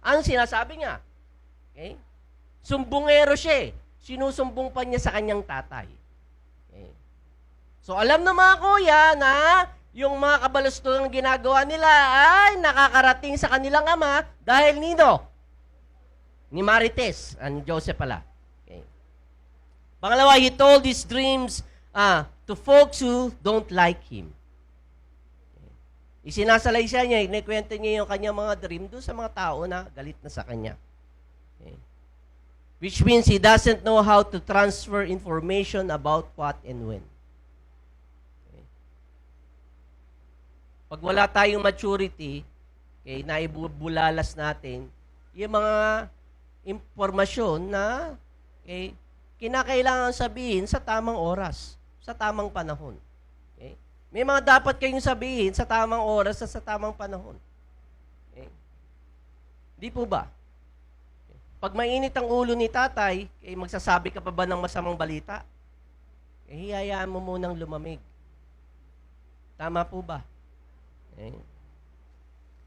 ang sinasabi niya, okay, sumbungero siya eh. Sinusumbong pa niya sa kanyang tatay. Okay. So, alam ng mga kuya na yung mga kabalastugang ginagawa nila ay nakakarating sa kanilang ama dahil nino? Ni Marites, ni Joseph pala. Okay. Pangalawa, he told his dreams to folks who don't like him. Okay. Isinasalaysay niya, inikwento niya yung kanyang mga dream doon sa mga tao na galit na sa kanya. Okay. Which means he doesn't know how to transfer information about what and when. Okay. Pag wala tayong maturity, okay, na ibubulalas natin, yung mga impormasyon na okay, kinakailangan sabihin sa tamang oras, sa tamang panahon. Okay? May mga dapat kayong sabihin sa tamang oras at sa tamang panahon. Okay? Di po ba? Okay. Pag mainit ang ulo ni tatay, okay, magsasabi ka pa ba ng masamang balita? Okay, hihayaan mo munang lumamig. Tama po ba? Okay.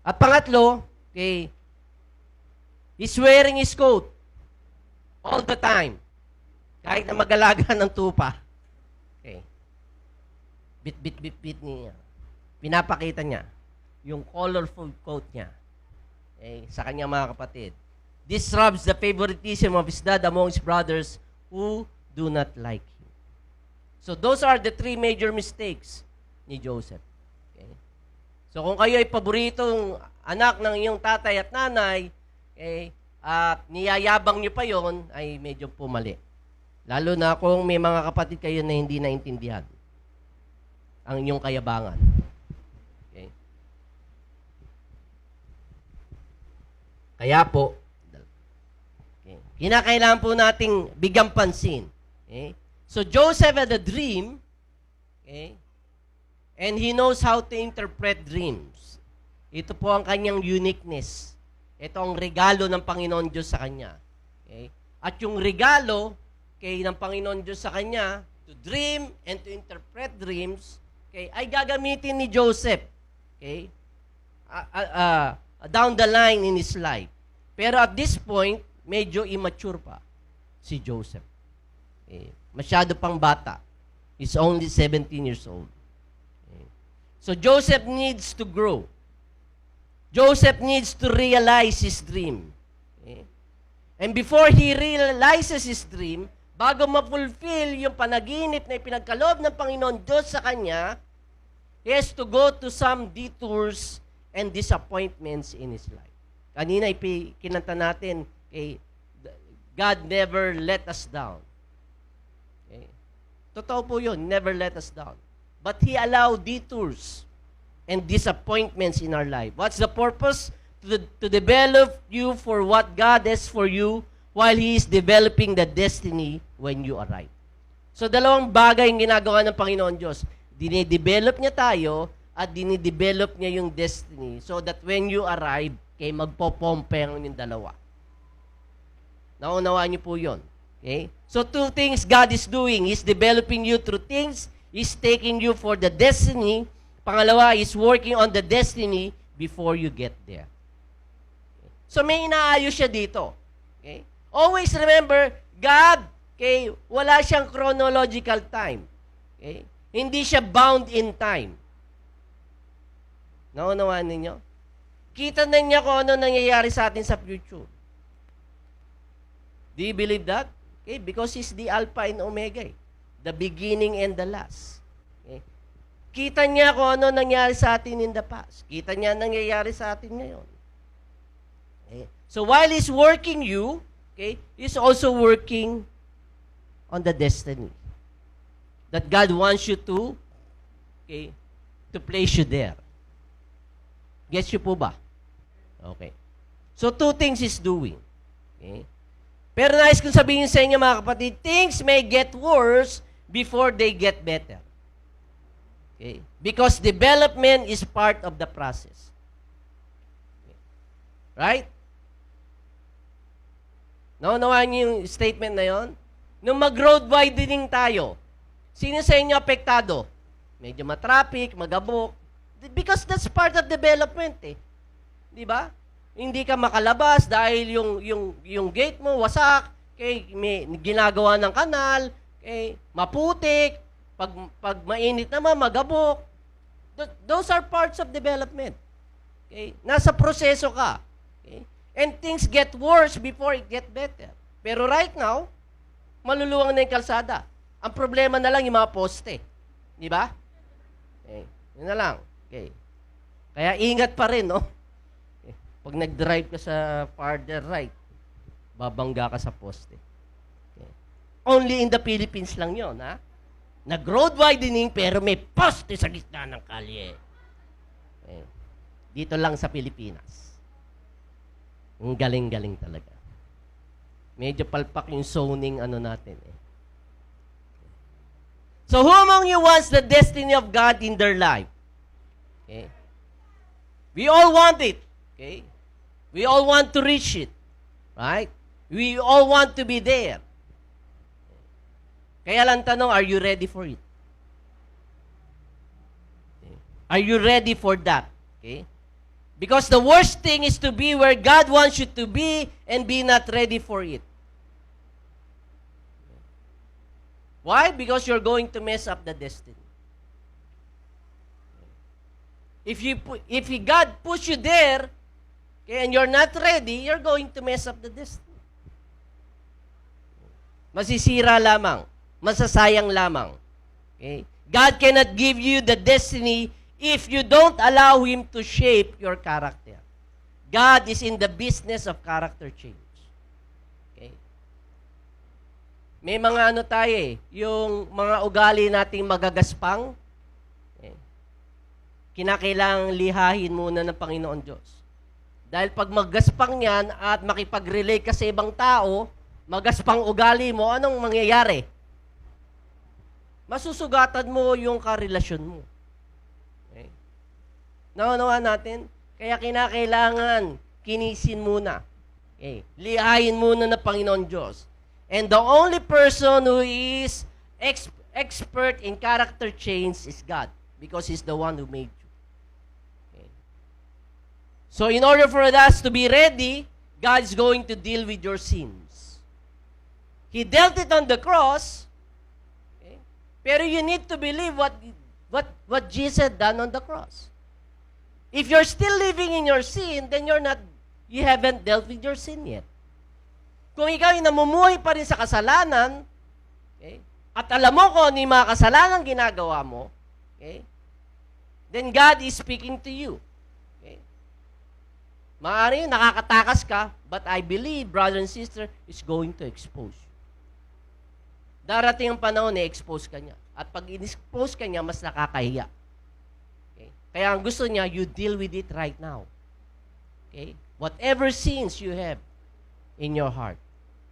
At pangatlo, okay, he's wearing his coat all the time. Kahit na mag-alaga ng tupa. Okay. Bit niya. Pinapakita niya yung colorful coat niya. Okay, sa kanyang mga kapatid. This rubs the favoritism of his dad among his brothers who do not like him. So those are the three major mistakes ni Joseph. Okay. So kung kayo ay paboritong anak ng iyong tatay at nanay, okay, at niyayabang niyo pa yon, ay medyo pumali. Lalo na kung may mga kapatid kayo na hindi naintindihan ang inyong kayabangan. Okay? Kaya po, okay, kinakailangan po nating bigyang pansin. Okay? So Joseph had a dream, okay, and he knows how to interpret dreams. Ito po ang kanyang uniqueness. Ito ang regalo ng Panginoon Diyos sa kanya. Okay? At yung regalo ng Panginoon Diyos sa kanya to dream and to interpret dreams, okay, ay gagamitin ni Joseph, okay, down the line in his life. Pero at this point, medyo immature pa si Joseph. Okay? Masyado pang bata. He's only 17 years old. Okay? So Joseph needs to grow. Joseph needs to realize his dream. Okay? And before he realizes his dream, bago ma-fulfill yung panaginip na ipinagkaloob ng Panginoon Diyos sa kanya, he has to go to some detours and disappointments in his life. Kanina kinanta natin, God never let us down. Totoo po yun. Never let us down. But He allowed detours and disappointments in our life. What's the purpose? To develop you for what God has for you while He is developing the destiny when you arrive. So, dalawang bagay yung ginagawa ng Panginoon Diyos. Dinidevelop niya tayo at dinidevelop niya yung destiny so that when you arrive, magpopompeng yung dalawa. Naunawaan niyo po yun. Okay? So, two things God is doing. He's developing you through things. He's taking you for the destiny. Pangalawa, He's working on the destiny before you get there. So, may inaayos siya dito. Okay? Always remember, God, okay, wala siyang chronological time. Okay? Hindi siya bound in time. Naunawaan ninyo? Kita na niya kung ano nangyayari sa atin sa future. Do you believe that? Okay? Because He's the Alpha and Omega. The beginning and the last. Okay? Kita niya kung ano nangyari sa atin in the past. Kita niya nangyayari sa atin ngayon. Okay? So while He's working you, okay, He's also working on the destiny that God wants you to, okay, to place you there. Gets you po ba? Okay. So two things He's doing. Okay? Pero nais kong sabihin sa inyo mga kapatid, things may get worse before they get better. Okay? Because development is part of the process. Okay. Right? Naunawaan niyo yung statement na yon? Nung mag-road widening tayo, sino sa inyo apektado? Medyo matraffic, magabok. Because that's part of development eh. Di ba? Hindi ka makalabas dahil yung gate mo wasak, okay, may ginagawa ng kanal, okay, maputik, pag mainit naman, magabok. Those are parts of development. Okay? Nasa proseso ka. Okay? And things get worse before it get better. Pero right now, maluluwang na yung kalsada. Ang problema na lang yung mga poste. Di ba? Okay. Yun na lang. Okay. Kaya ingat pa rin, no? Okay. Pag nag-drive ka sa farther right, babangga ka sa poste. Okay. Only in the Philippines lang yon, ha? Nag-road widening pero may poste sa gitna ng kalye. Okay. Dito lang sa Pilipinas. Ang galing-galing talaga. Medyo palpak yung zoning natin eh. So who among you wants the destiny of God in their life? Okay. We all want it. Okay. We all want to reach it. Right? We all want to be there. Kaya lang tanong, are you ready for it? Okay. Are you ready for that? Okay? Because the worst thing is to be where God wants you to be and be not ready for it. Why? Because you're going to mess up the destiny. If God puts you there, okay, and you're not ready, you're going to mess up the destiny. Masisira lamang. Masasayang lamang. Okay? God cannot give you the destiny if you don't allow Him to shape your character. God is in the business of character change. Okay? May mga tayo yung mga ugali nating magagaspang, okay, kinakailangang lihahin muna ng Panginoon Diyos. Dahil pag maggaspang yan at makipag-relate ka sa ibang tao, magaspang ugali mo, anong mangyayari? Masusugatan mo yung karelasyon mo. Okay? Naunawa natin? Kaya kinakailangan kinisin muna. Okay? Lihayin muna ng Panginoon Diyos. And the only person who is expert in character change is God. Because He's the one who made you. Okay? So in order for us to be ready, God is going to deal with your sins. He dealt it on the cross. Okay? Pero you need to believe what Jesus had done on the cross. If you're still living in your sin, then you haven't dealt with your sin yet. Kung ikaw ay namumuhay pa rin sa kasalanan, okay, at alam mo kung ano yung mga kasalanan ginagawa mo, okay, then God is speaking to you. Okay? Maaari nakakatakas ka, but I believe, brother and sister, is going to expose you. darating ang panahon na expose ka niya. At pag in-expose ka niya, mas nakakahiya. Okay? Kaya ang gusto niya, you deal with it right now. Okay? Whatever sins you have in your heart,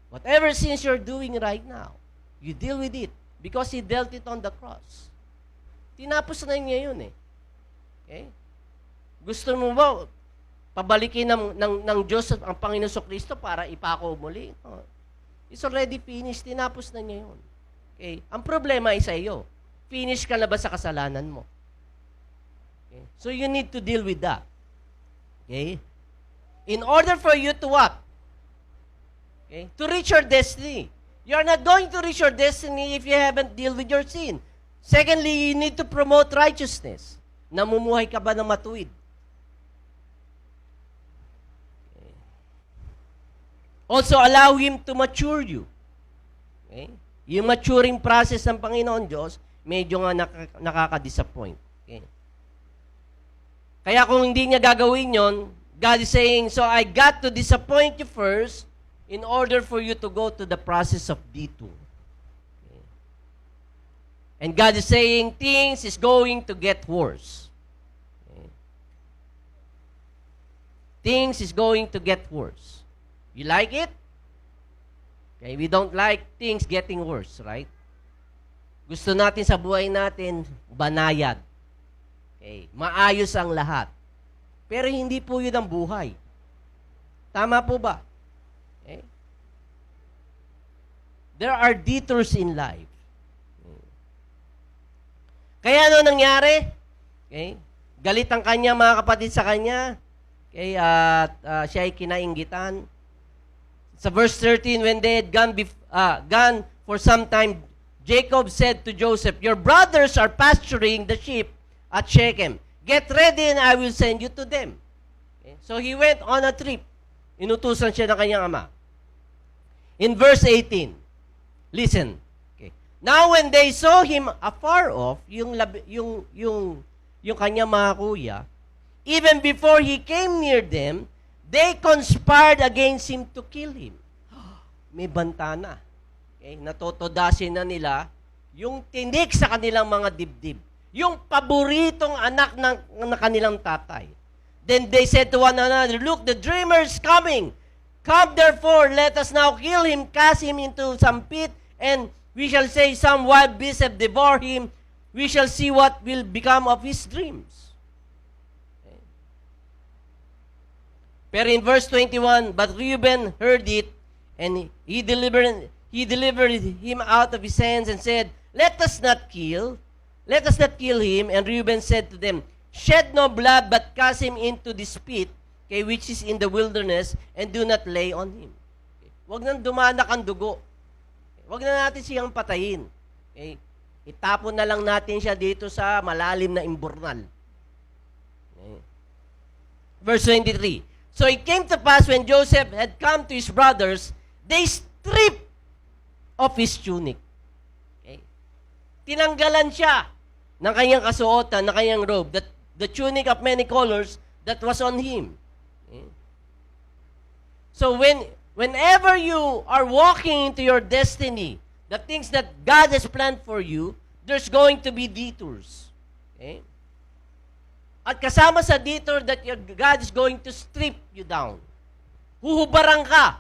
whatever sins you're doing right now, you deal with it because He dealt it on the cross. Tinapos na niya yun eh. Okay? Gusto mo ba pabalikin ng Diyos ang Panginoon Kristo para ipako muli? Oh. It's already finished. Tinapos na niya yun. Okay? Ang problema ay sa iyo. Finish ka na ba sa kasalanan mo? Okay? So you need to deal with that. Okay? In order for you to what? Okay? To reach your destiny. You are not going to reach your destiny if you haven't dealt with your sin. Secondly, you need to promote righteousness. Namumuhay ka ba ng matuwid? Okay. Also, allow Him to mature you. Okay? Yung maturing process ng Panginoon Diyos, medyo nga nakaka-disappoint. Okay? Kaya kung hindi niya gagawin yon, God is saying, so I got to disappoint you first in order for you to go to the process of detour. Okay? And God is saying, things is going to get worse. Okay? Things is going to get worse. You like it? Okay, we don't like things getting worse, right? Gusto natin sa buhay natin, banayad. Okay, maayos ang lahat. Pero hindi po yun ang buhay. Tama po ba? Okay. There are detours in life. Kaya ano nangyari? Okay. Galit ang kanya mga kapatid sa kanya. Okay, at siya ay kinainggitan. Sa verse 13, when they had gone for some time, Jacob said to Joseph, your brothers are pasturing the sheep at Shechem. Get ready and I will send you to them. Okay. So he went on a trip. Inutusan siya ng kanyang ama. In verse 18, listen. Okay. Now when they saw him afar off, yung kanyang mga kuya, even before he came near them, they conspired against him to kill him. May banta na. Okay? Natotodasin na nila yung tinik sa kanilang mga dibdib. Yung paboritong anak ng kanilang tatay. Then they said to one another, look, the dreamer is coming. Come therefore, let us now kill him, cast him into some pit, and we shall say some wild beast have devoured him. We shall see what will become of his dreams. Okay. Pero in verse 21, but Reuben heard it, and he delivered him out of his hands and said, let us not kill him. And Reuben said to them, shed no blood, but cast him into this pit, okay, which is in the wilderness, and do not lay on him. Okay. Huwag nang dumanak ang dugo. Okay. Huwag na natin siyang patayin. Okay. Itapon na lang natin siya dito sa malalim na imburnal. Okay. Verse 23. So it came to pass when Joseph had come to his brothers, they stripped off his tunic. Okay. Tinanggalan siya ng kanyang kasuotan, ng kanyang robe, the tunic of many colors that was on him. Okay. So whenever you are walking into your destiny, the things that God has planned for you, there's going to be detours. Okay? At kasama sa detour that God is going to strip you down. Huhubaran ka.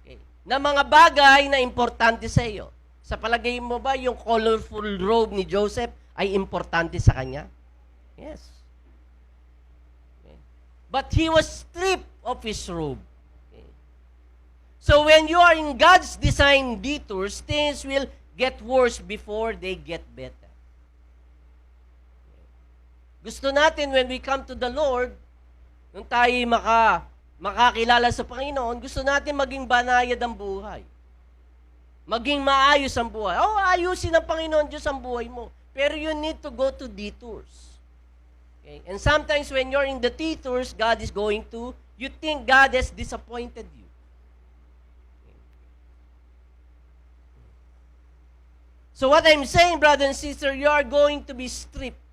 Okay? Na mga bagay na importante sa iyo. Sa palagay mo ba yung colorful robe ni Joseph ay importante sa kanya? Yes. Okay. But he was stripped of his robe. Okay. So when you are in God's design detours, things will get worse before they get better. Gusto natin when we come to the Lord, nung tayo makakilala sa Panginoon, gusto natin maging banayad ang buhay. Maging maayos ang buhay. Oh, ayusin ng Panginoon Diyos ang buhay mo. Pero you need to go to detours. Okay? And sometimes when you're in the detours, God is going to, you think God has disappointed you. Okay. So what I'm saying, brother and sister, you are going to be stripped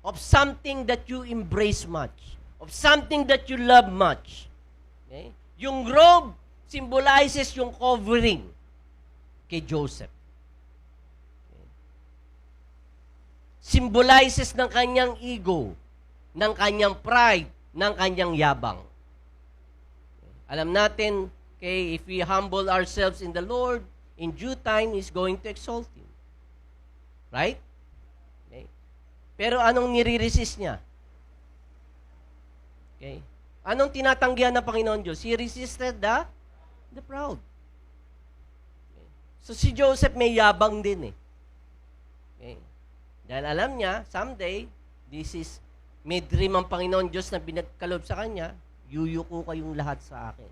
of something that you embrace much, of something that you love much. Okay? Yung robe symbolizes yung covering kay Joseph. symbolizes ng kanyang ego, ng kanyang pride, ng kanyang yabang. Alam natin, okay, if we humble ourselves in the Lord, in due time, He's going to exalt Him. Right? Okay. Pero anong nire-resist niya? Okay. Anong tinatanggihan ng Panginoon Diyos? He resisted the proud. Okay. So si Joseph may yabang din eh. Okay. Dahil alam niya, someday, may dream ang Panginoon Diyos na binagkalob sa kanya, yuyuko kayong lahat sa akin.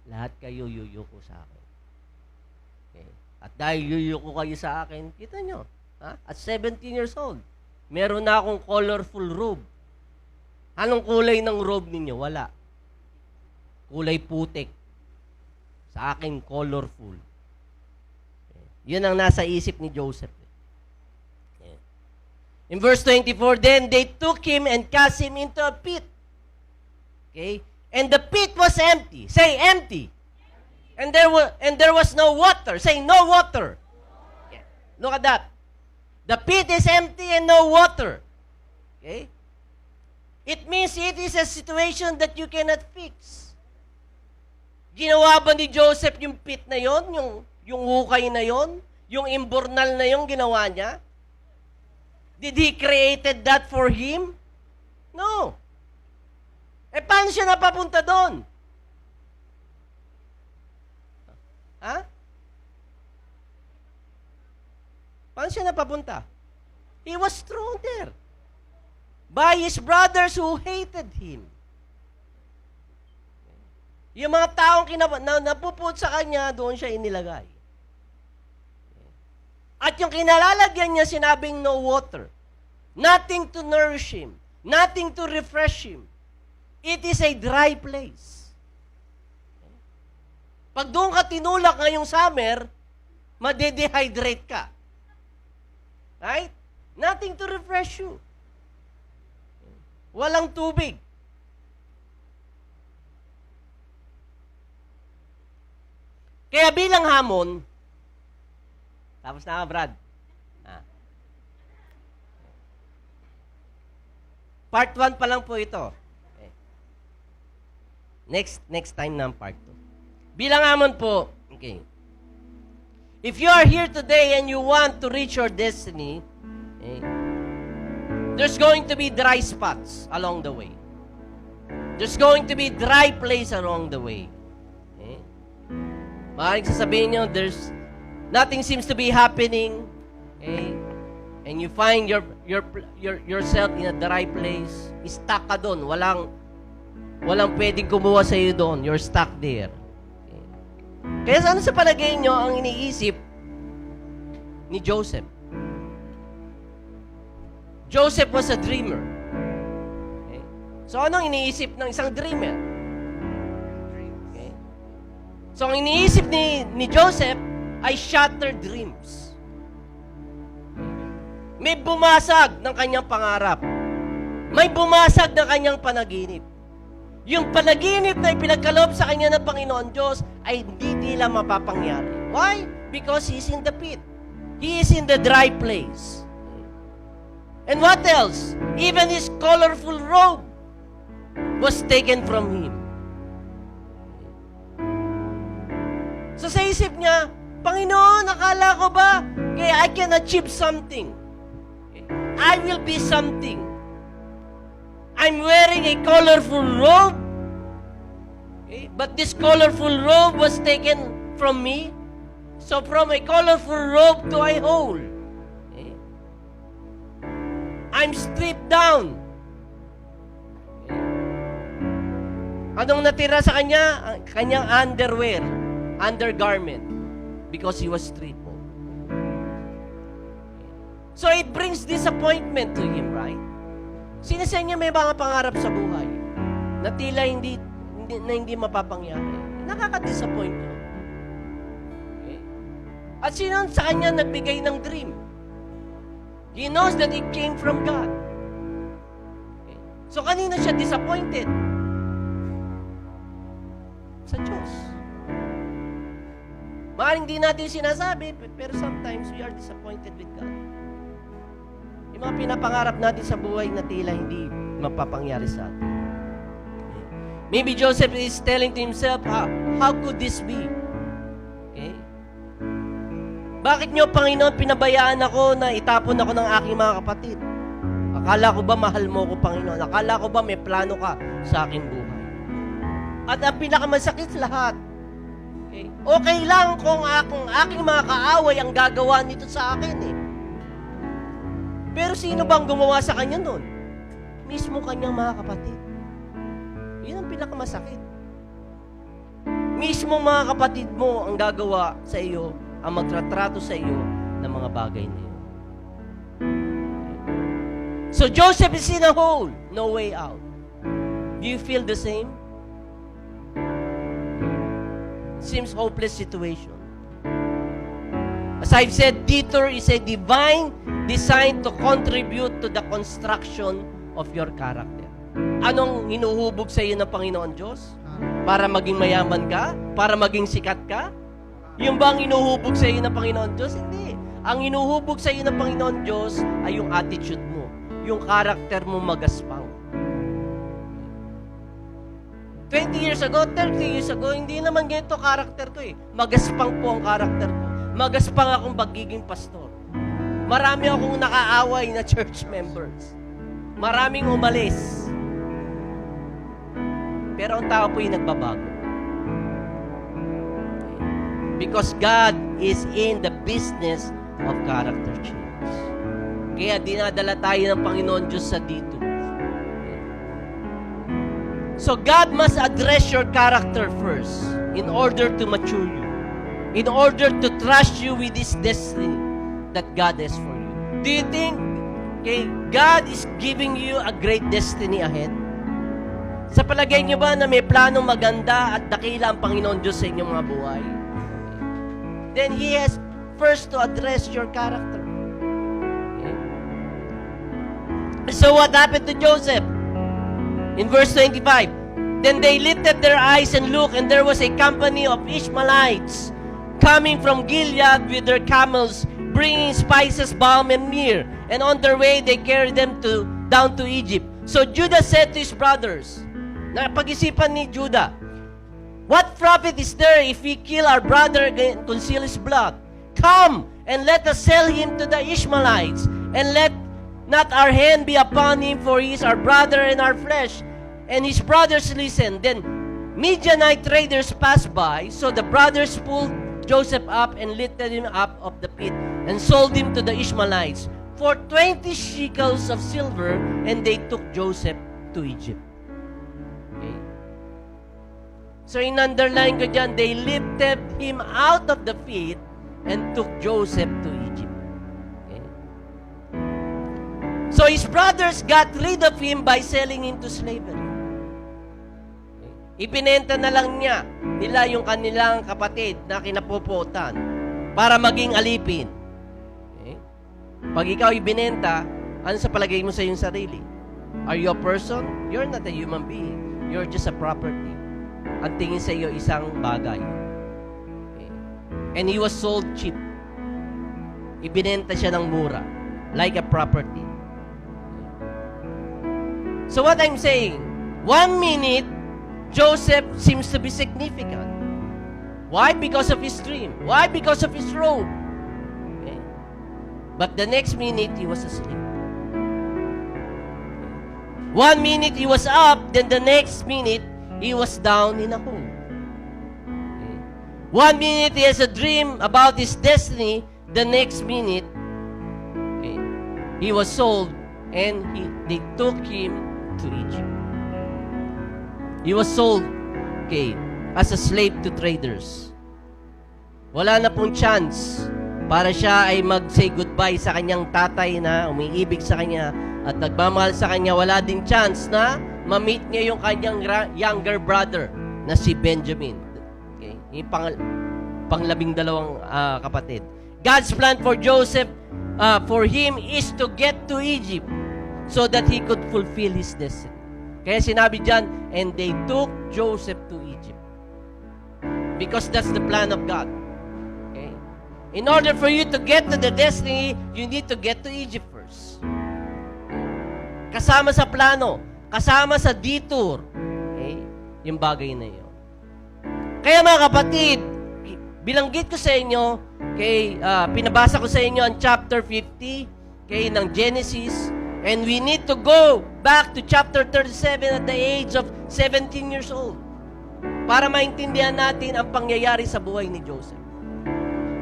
Lahat kayo yuyuko sa akin. Okay. At dahil yuyuko kayo sa akin, kita nyo, at 17 years old, meron na akong colorful robe. Anong kulay ng robe ninyo? Wala. Kulay putik. Sa akin, colorful. Okay. Yun ang nasa isip ni Joseph. Okay. In verse 24, then they took him and cast him into a pit. Okay? And the pit was empty. Say, empty. And there was no water. Say, no water. Yeah. Look at that. The pit is empty and no water. Okay? It means it is a situation that you cannot fix. Ginawa ba ni Joseph yung pit na yon, yung hukay na yon, yung imbornal na yon, ginawa niya? Did he created that for him? No. Eh, paano siya napapunta doon? Ha? Paano siya napapunta? He was thrown there by his brothers who hated him. Yung mga taong napuput sa kanya, doon siya inilagay. At yung kinalalagyan niya, sinabing no water. Nothing to nourish him. Nothing to refresh him. It is a dry place. Pag doon ka tinulak ngayong summer, madedehydrate ka. Right? Nothing to refresh you. Walang tubig. Kaya bilang hamon, tapos na ka, Brad. Part 1 pa lang po ito. Okay. Next time na ang part 2. Bilang hamon po, okay. If you are here today and you want to reach your destiny, okay, there's going to be dry spots along the way. There's going to be dry place along the way. Okay? Maaaring sasabihin nyo, nothing seems to be happening. Okay? And you find yourself in a dry place. Stuck ka doon. Walang pwedeng kumuha sa iyo doon. You're stuck there. Okay? Kaya ano sa palagay nyo ang iniisip ni Joseph? Joseph was a dreamer. Okay? So, anong iniisip ng isang dreamer? Okay? So, ang iniisip ni Joseph ay shattered dreams. Okay? May bumasag ng kanyang pangarap. May bumasag ng kanyang panaginip. Yung panaginip na ipinagkaloob sa kanya ng Panginoon Diyos ay hindi nila mapapangyari. Why? Because he's in the pit. He is in the dry place. And what else? Even his colorful robe was taken from him. So sa isip niya, Panginoon, akala ko ba, okay, I can achieve something. Okay. I will be something. I'm wearing a colorful robe. Okay. But this colorful robe was taken from me. So from a colorful robe to a hole. I'm stripped down. Anong natira sa kanya? Kanyang underwear, undergarment, because he was stripped. So it brings disappointment to him, right? Sinasa niya may mga pangarap sa buhay na tila hindi mapapangyari. Nakaka-disappoint yun. Okay? At sino sa kanya nagbigay ng dream? He knows that it came from God. Okay. So, kanina siya disappointed? Sa Diyos. Maaaring di natin sinasabi, pero sometimes we are disappointed with God. Yung mga pinapangarap natin sa buhay na tila hindi mapapangyari sa atin. Maybe Joseph is telling to himself, how could this be? Okay? Bakit nyo, Panginoon, pinabayaan ako na itapon ako ng aking mga kapatid? Akala ko ba mahal mo ko, Panginoon? Akala ko ba may plano ka sa aking buhay? At ang pinakamasakit sa lahat, okay lang kung aking mga kaaway ang gagawa nito sa akin eh. Pero sino bang gumawa sa kanya nun? Mismo kanyang mga kapatid. Yun ang pinakamasakit. Mismo mga kapatid mo ang gagawa sa iyo, ang magtratrato sa iyo ng mga bagay na yun. So Joseph is in a hole, no way out. Do you feel the same? Seems hopeless situation. As I've said, detour is a divine design to contribute to the construction of your character. Anong hinuhubog sa iyo ng Panginoon Diyos? Para maging mayaman ka? Para maging sikat ka? Yung bang hinuhubog sa iyo ng Panginoon Diyos? Hindi. Ang hinuhubog sa iyo ng Panginoon Diyos ay yung attitude mo, yung character mo magaspang. 20 years ago, 30 years ago, hindi naman ganito karakter ko eh. Magaspang po ang karakter ko. Magaspang akong pagiging pastor. Marami akong nakaaway na church members. Maraming umalis. Pero ang tao po yung nagbabago. Because God is in the business of character change. Kaya dinadala tayo ng Panginoon Diyos sa dito. So God must address your character first in order to mature you. In order to trust you with this destiny that God has for you. Do you think God is giving you a great destiny ahead? Sa palagay niyo ba na may planong maganda at dakila ang Panginoon Diyos sa inyong mga buhay? Then He has first to address your character. Okay? So what happened to Joseph? In verse 25, then they lifted their eyes and looked, and there was a company of Ishmaelites coming from Gilead with their camels, bringing spices, balm, and myrrh. And on their way, they carried them down to Egypt. So Judah said to his brothers, napag-isipan ni Judah, what profit is there if we kill our brother and conceal his blood? Come, and let us sell him to the Ishmaelites, and let not our hand be upon him, for he is our brother and our flesh. And his brothers listened. Then Midianite traders passed by, so the brothers pulled Joseph up and lifted him up of the pit and sold him to the Ishmaelites for 20 shekels of silver, and they took Joseph to Egypt. Okay? So in-underline ko dyan, they lifted him out of the pit and took Joseph to Egypt. Okay? So his brothers got rid of him by selling him to slavery. Ibinenta na lang nila yung kanilang kapatid na kinapuputan para maging alipin. Okay? Pag ikaw ibinenta, ano sa palagay mo sa iyong sarili? Are you a person? You're not a human being. You're just a property. Ang tingin sa iyo isang bagay. Okay? And he was sold cheap. Ibinenta siya ng mura. Like a property. So what I'm saying, 1 minute, Joseph seems to be significant. Why? Because of his dream. Why? Because of his robe. Okay. But the next minute, he was asleep. 1 minute, he was up. Then the next minute, he was down in a hole. Okay. 1 minute, he has a dream about his destiny. The next minute, okay, he was sold and they took him to Egypt. He was sold, okay, as a slave to traders. Wala na pong chance para siya ay mag-say goodbye sa kanyang tatay na umiibig sa kanya at nagmamahal sa kanya. Wala din chance na ma-meet niya yung kanyang younger brother na si Benjamin. Okay? Yung pang-12 kapatid. God's plan for Joseph, for him, is to get to Egypt so that he could fulfill his destiny. Kaya sinabi dyan, and they took Joseph to Egypt. Because that's the plan of God. Okay? In order for you to get to the destiny, you need to get to Egypt first. kasama sa plano, kasama sa detour. Okay? Yung bagay na yun. Kaya mga kapatid, bilanggit ko sa inyo, pinabasa ko sa inyo ang chapter 50 ng Genesis, and we need to go back to chapter 37 at the age of 17 years old para maintindihan natin ang pangyayari sa buhay ni Joseph.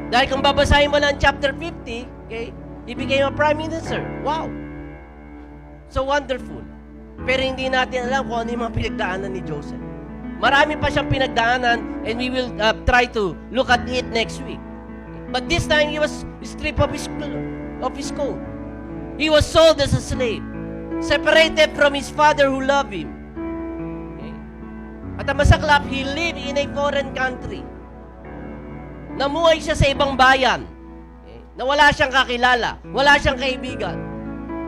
Dahil kung babasahin mo lang chapter 50, he became a prime minister. Wow! So wonderful. Pero hindi natin alam kung ano yung mga pinagdaanan ni Joseph. Marami pa siyang pinagdaanan, and we will try to look at it next week. But this time, he was stripped of his coat. He was sold as a slave, separated from his father who loved him. Okay? At ang masaklap, he lived in a foreign country. Namuhay siya sa ibang bayan, okay, na wala siyang kakilala, wala siyang kaibigan.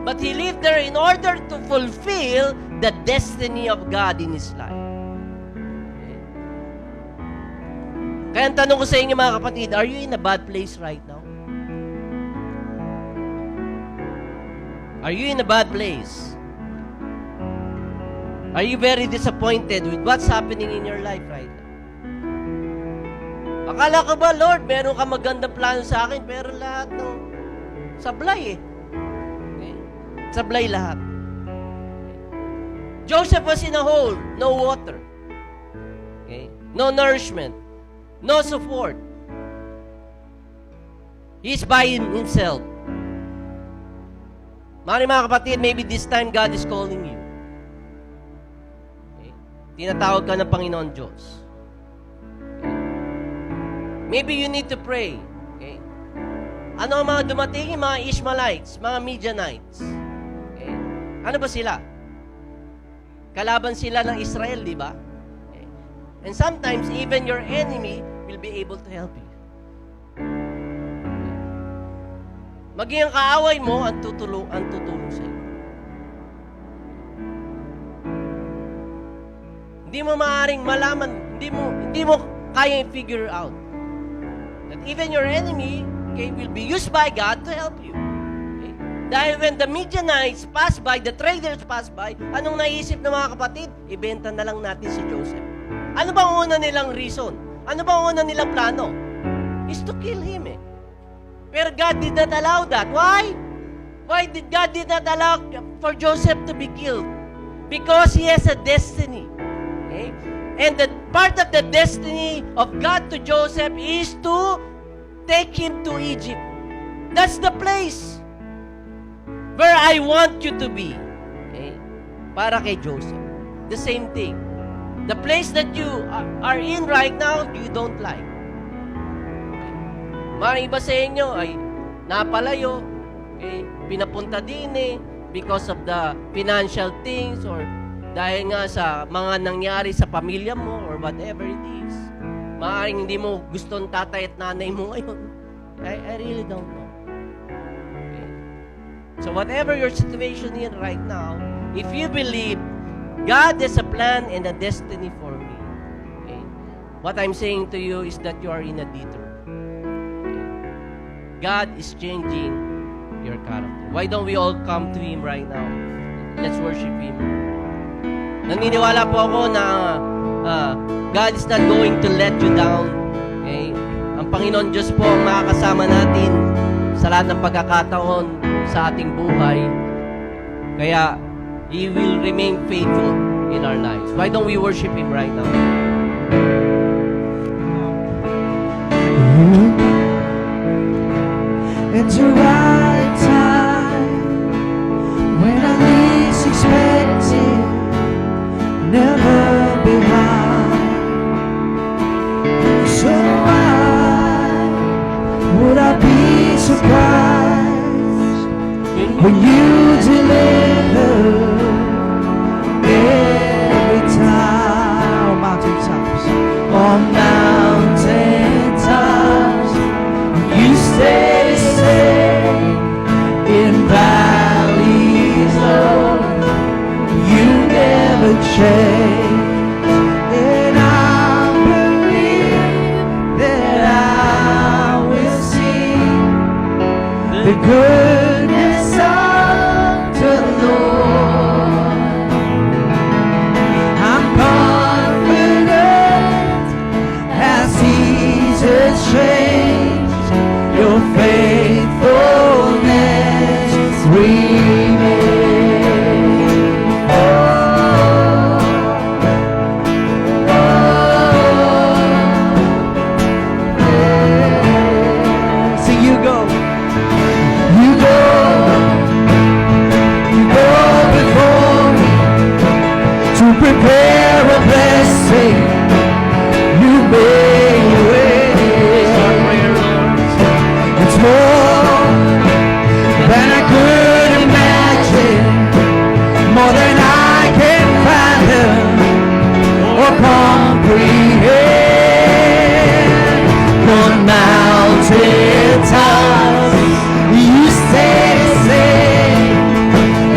But he lived there in order to fulfill the destiny of God in his life. Okay. Kaya ang tanong ko sa inyo mga kapatid, are you in a bad place right now? Are you in a bad place? Are you very disappointed with what's happening in your life right now? Akala ko ba, Lord, meron ka magandang plano sa akin, pero lahat ng sablay Okay? Sablay lahat. Okay. Joseph was in a hole, no water. Okay? No nourishment. No support. He's by himself. Mga kapatid, maybe this time God is calling you. Okay? Tinatawag ka ng Panginoon Diyos. Maybe you need to pray. Okay? Ano ang mga dumating? Yung mga Ishmaelites, mga Midianites. Okay? Ano ba sila? Kalaban sila ng Israel, di ba? Okay. And sometimes, even your enemy will be able to help you. Okay. Maging ang kaaway mo, ang tutulong sa iyo. Hindi mo maaaring malaman, hindi mo kaya i-figure out that even your enemy, okay, will be used by God to help you. Okay? Dahil when the Midianites pass by, the traders pass by, anong naisip ng mga kapatid? Ibenta na lang natin si Joseph. Ano bang una nilang reason? Ano bang una nilang plano? Is to kill him Pero God did not allow that. Why? Why did God did not allow for Joseph to be killed? Because he has a destiny. Okay? And the part of the destiny of God to Joseph is to take him to Egypt. That's the place where I want you to be. Okay? Para kay Joseph. The same thing. The place that you are in right now, you don't like. Okay? Mga iba sa inyo ay napalayo, okay? Pinapunta din because of the financial things or dahil nga sa mga nangyari sa pamilya mo or whatever it is. Maaaring hindi mo gusto ng tatay at nanay mo ngayon. I really don't know. Okay. So whatever your situation in right now, if you believe God has a plan and a destiny for me, okay, what I'm saying to you is that you are in a detour. Okay. God is changing your character. Why don't we all come to Him right now? Let's worship Him. Naniniwala po ako na God is not going to let you down. Okay? Ang Panginoon Diyos po ang makakasama natin sa lahat ng pagkakataon sa ating buhay. Kaya, He will remain faithful in our lives. Why don't we worship Him right now? It's the right time when I least expect it, never behind. So why would I be surprised when you deliver every time? On mountain tops, you stay safe. In valleys low, you never change. And I believe that I will see the goodness of the Lord. mountaintops, you stay the same.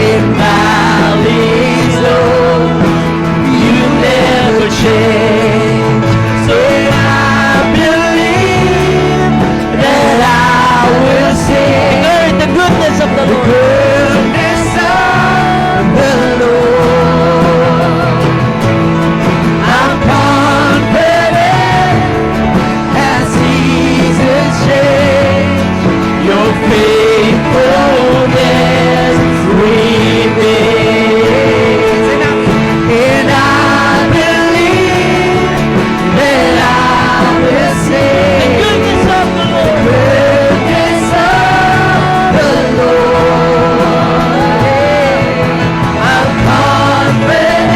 In valleys low, you never change. So I believe that I will sing the goodness of the Lord. Goodness of the Lord. I'm confident as seasons change, your faithfulness remains. And I believe that I will sing the goodness of the Lord. Goodness of the Lord. I'm confident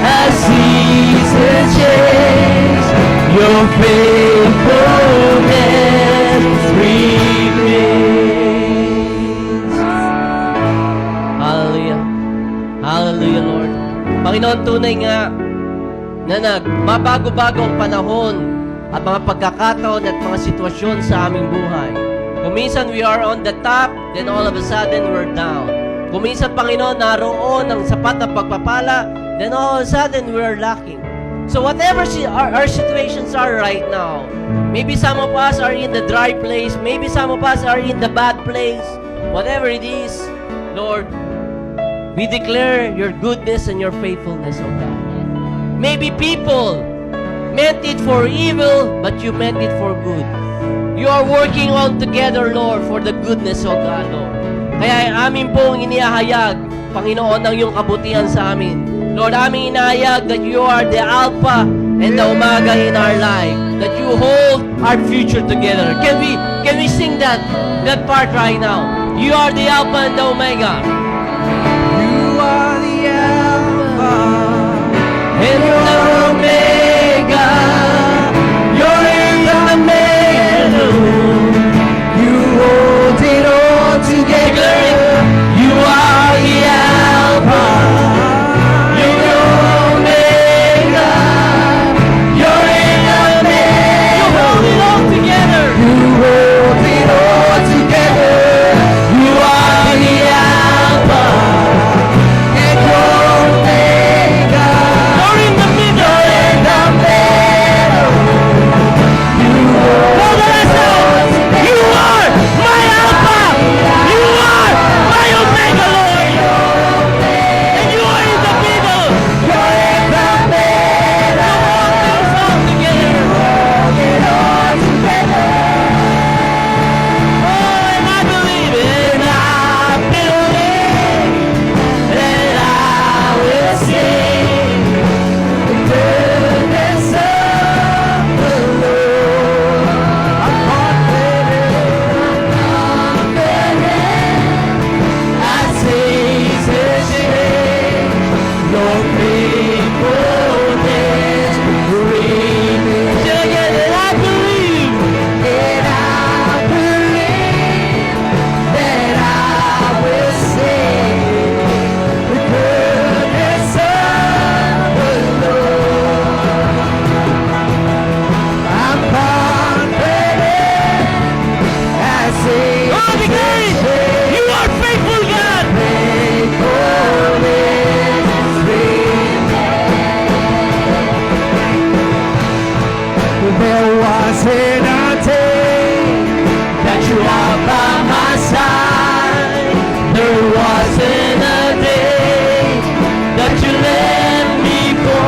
as seasons change, your faithfulness remains. Hallelujah. Hallelujah, Lord. Panginoon, tunay nga na mabago-bago ang panahon at mga pagkakataon at mga sitwasyon sa aming buhay. Kung minsan we are on the top, then all of a sudden we're down. Kung minsan, Panginoon, naroon ang sapat na pagpapala, then all of a sudden we're lacking. So whatever our situations are right now, maybe some of us are in the dry place, maybe some of us are in the bad place, whatever it is, Lord, we declare your goodness and your faithfulness, oh God. Maybe people meant it for evil, but you meant it for good. You are working all together, Lord, for the goodness, oh God, Lord. Kaya amin pong inihahayag, Panginoon, ang iyong kabutihan sa amin. Lord, aming inahayag that you are the Alpha and the Omega in our life, that you hold our future together. Can we sing that part right now? You are the Alpha and the Omega. You are the Alpha and the Omega. You're in the middle. You hold it all together. You are the Alpha. You're the Omega. You're in the middle. You hold it all together. You hold it all together. You are the Alpha and the Omega. You're in the middle. You're in the middle. You hold it all together. You are my Alpha. You are my Omega, Lord. And you are in the middle. You're in the middle. You hold it all together. Oh, and I believe it. And I believe that I will sing the goodness of the Lord. I'm confident as seasons change, your faithfulness remains. Again, and I believe that I will sing the goodness of the Lord. I'm confident as seasons change. You are faithful, God. Faithfulness remains. There wasn't a day that you are by my side. There wasn't a day that you let me go.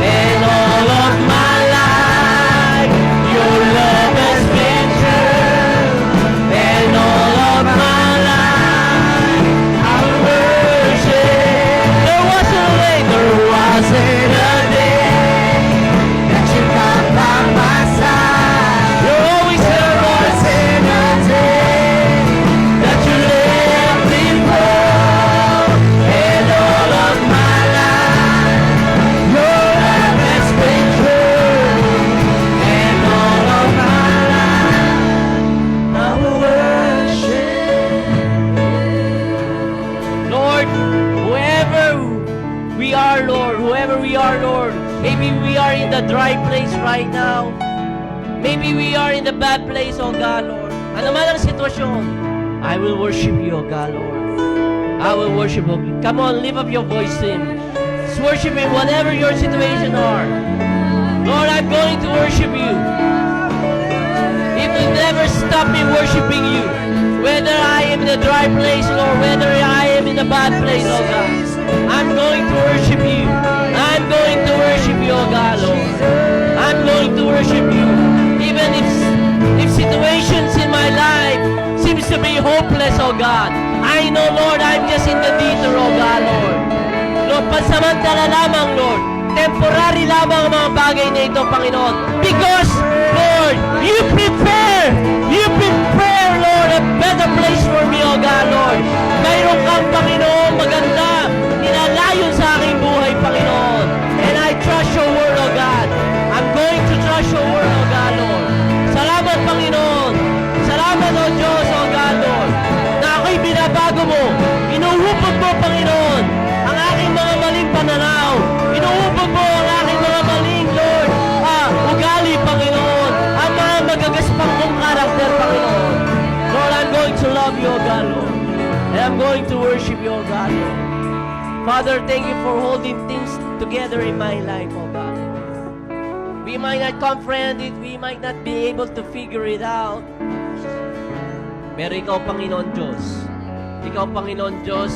And all of my life, your love has been true. And all of my life, I worship. There wasn't a day. There wasn't a day that you got by my side. You're always there, Lord. There wasn't a day that you let me go. And all of my life, your love has been true. And all of my life, I will worship. Lord, whoever we are, Lord, maybe we are in the dry place right now. Maybe we are in the bad place, oh God, Lord. Ano man ang sitwasyon, I will worship you, oh God, Lord. I will worship you. Come on, lift up your voice to Him. Just worship Him whatever your situation are. Lord, I'm going to worship you. It will never stop me worshiping you. Whether I am in a dry place, Lord, whether I am in a bad place, oh God. I'm going to worship you. I'm going to worship you, oh God, Lord. I'm going to worship you. Even if situations in my life seems to be hopeless, oh God. I know, Lord, I'm just in the detour, oh God, Lord. Lord, pansamantala lamang, Lord. Temporary lamang ang mga bagay na ito, Panginoon. Because, Lord, you prepare, Lord, a better place for me, oh God, Lord. Mayroon kang, Panginoon, maganda, nilalayon sa aking buhay, Panginoon. And I trust your word, oh God. I'm going to trust your word, oh God, Lord. Salamat, Panginoon. Salamat, oh Diyos, oh God, Lord, na ako'y binabago mo. Inuhubog mo, Panginoon, ang aking mga maling pananaw. Inuhubog mo ang aking mga maling, Lord, ugali, Panginoon. Ang mga magagaspang mong karakter, Panginoon. Lord, I'm going to love you, oh God, Lord. And I'm going to worship you, oh God, Lord. Father, thank you for holding things together in my life, oh God. We might not comprehend it, we might not be able to figure it out. Pero ikaw, Panginoon Diyos, ikaw, Panginoon Diyos,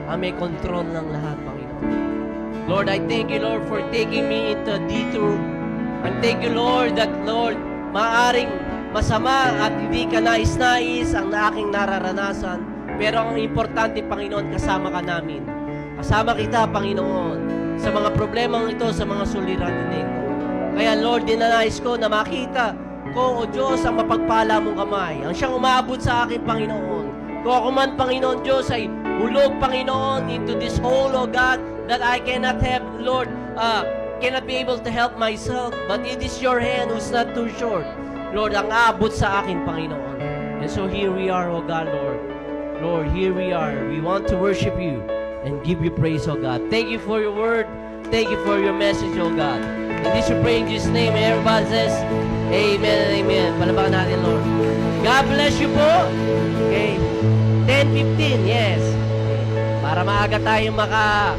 ang may control ng lahat, Panginoon. Lord, I thank you, Lord, for taking me into a detour. And thank you, Lord, that, Lord, maaring masama at hindi ka nais-nais ang aking nararanasan. Pero ang importante, Panginoon, kasama ka namin. Kasama kita, Panginoon, sa mga problemang ito, sa mga suliranin na ito. Kaya, Lord, dinanais ko na makita ko, O Diyos, ang mapagpala mong kamay, ang siyang umabot sa akin, Panginoon. Kung ako man, Panginoon Diyos, ay hulog, Panginoon, into this hole, O God, that I cannot have, Lord, cannot be able to help myself, but it is your hand who's not too short. Lord, ang aabot sa akin, Panginoon. And so here we are, O God, Lord. Lord, here we are. We want to worship you and give you praise, O God. Thank you for your word. Thank you for your message, O God. And this we pray in Jesus' name. Everybody says, Amen and Amen. Palabakan natin, Lord. God bless you po. Okay. 10:15, yes. Okay. Para maaga tayong maka...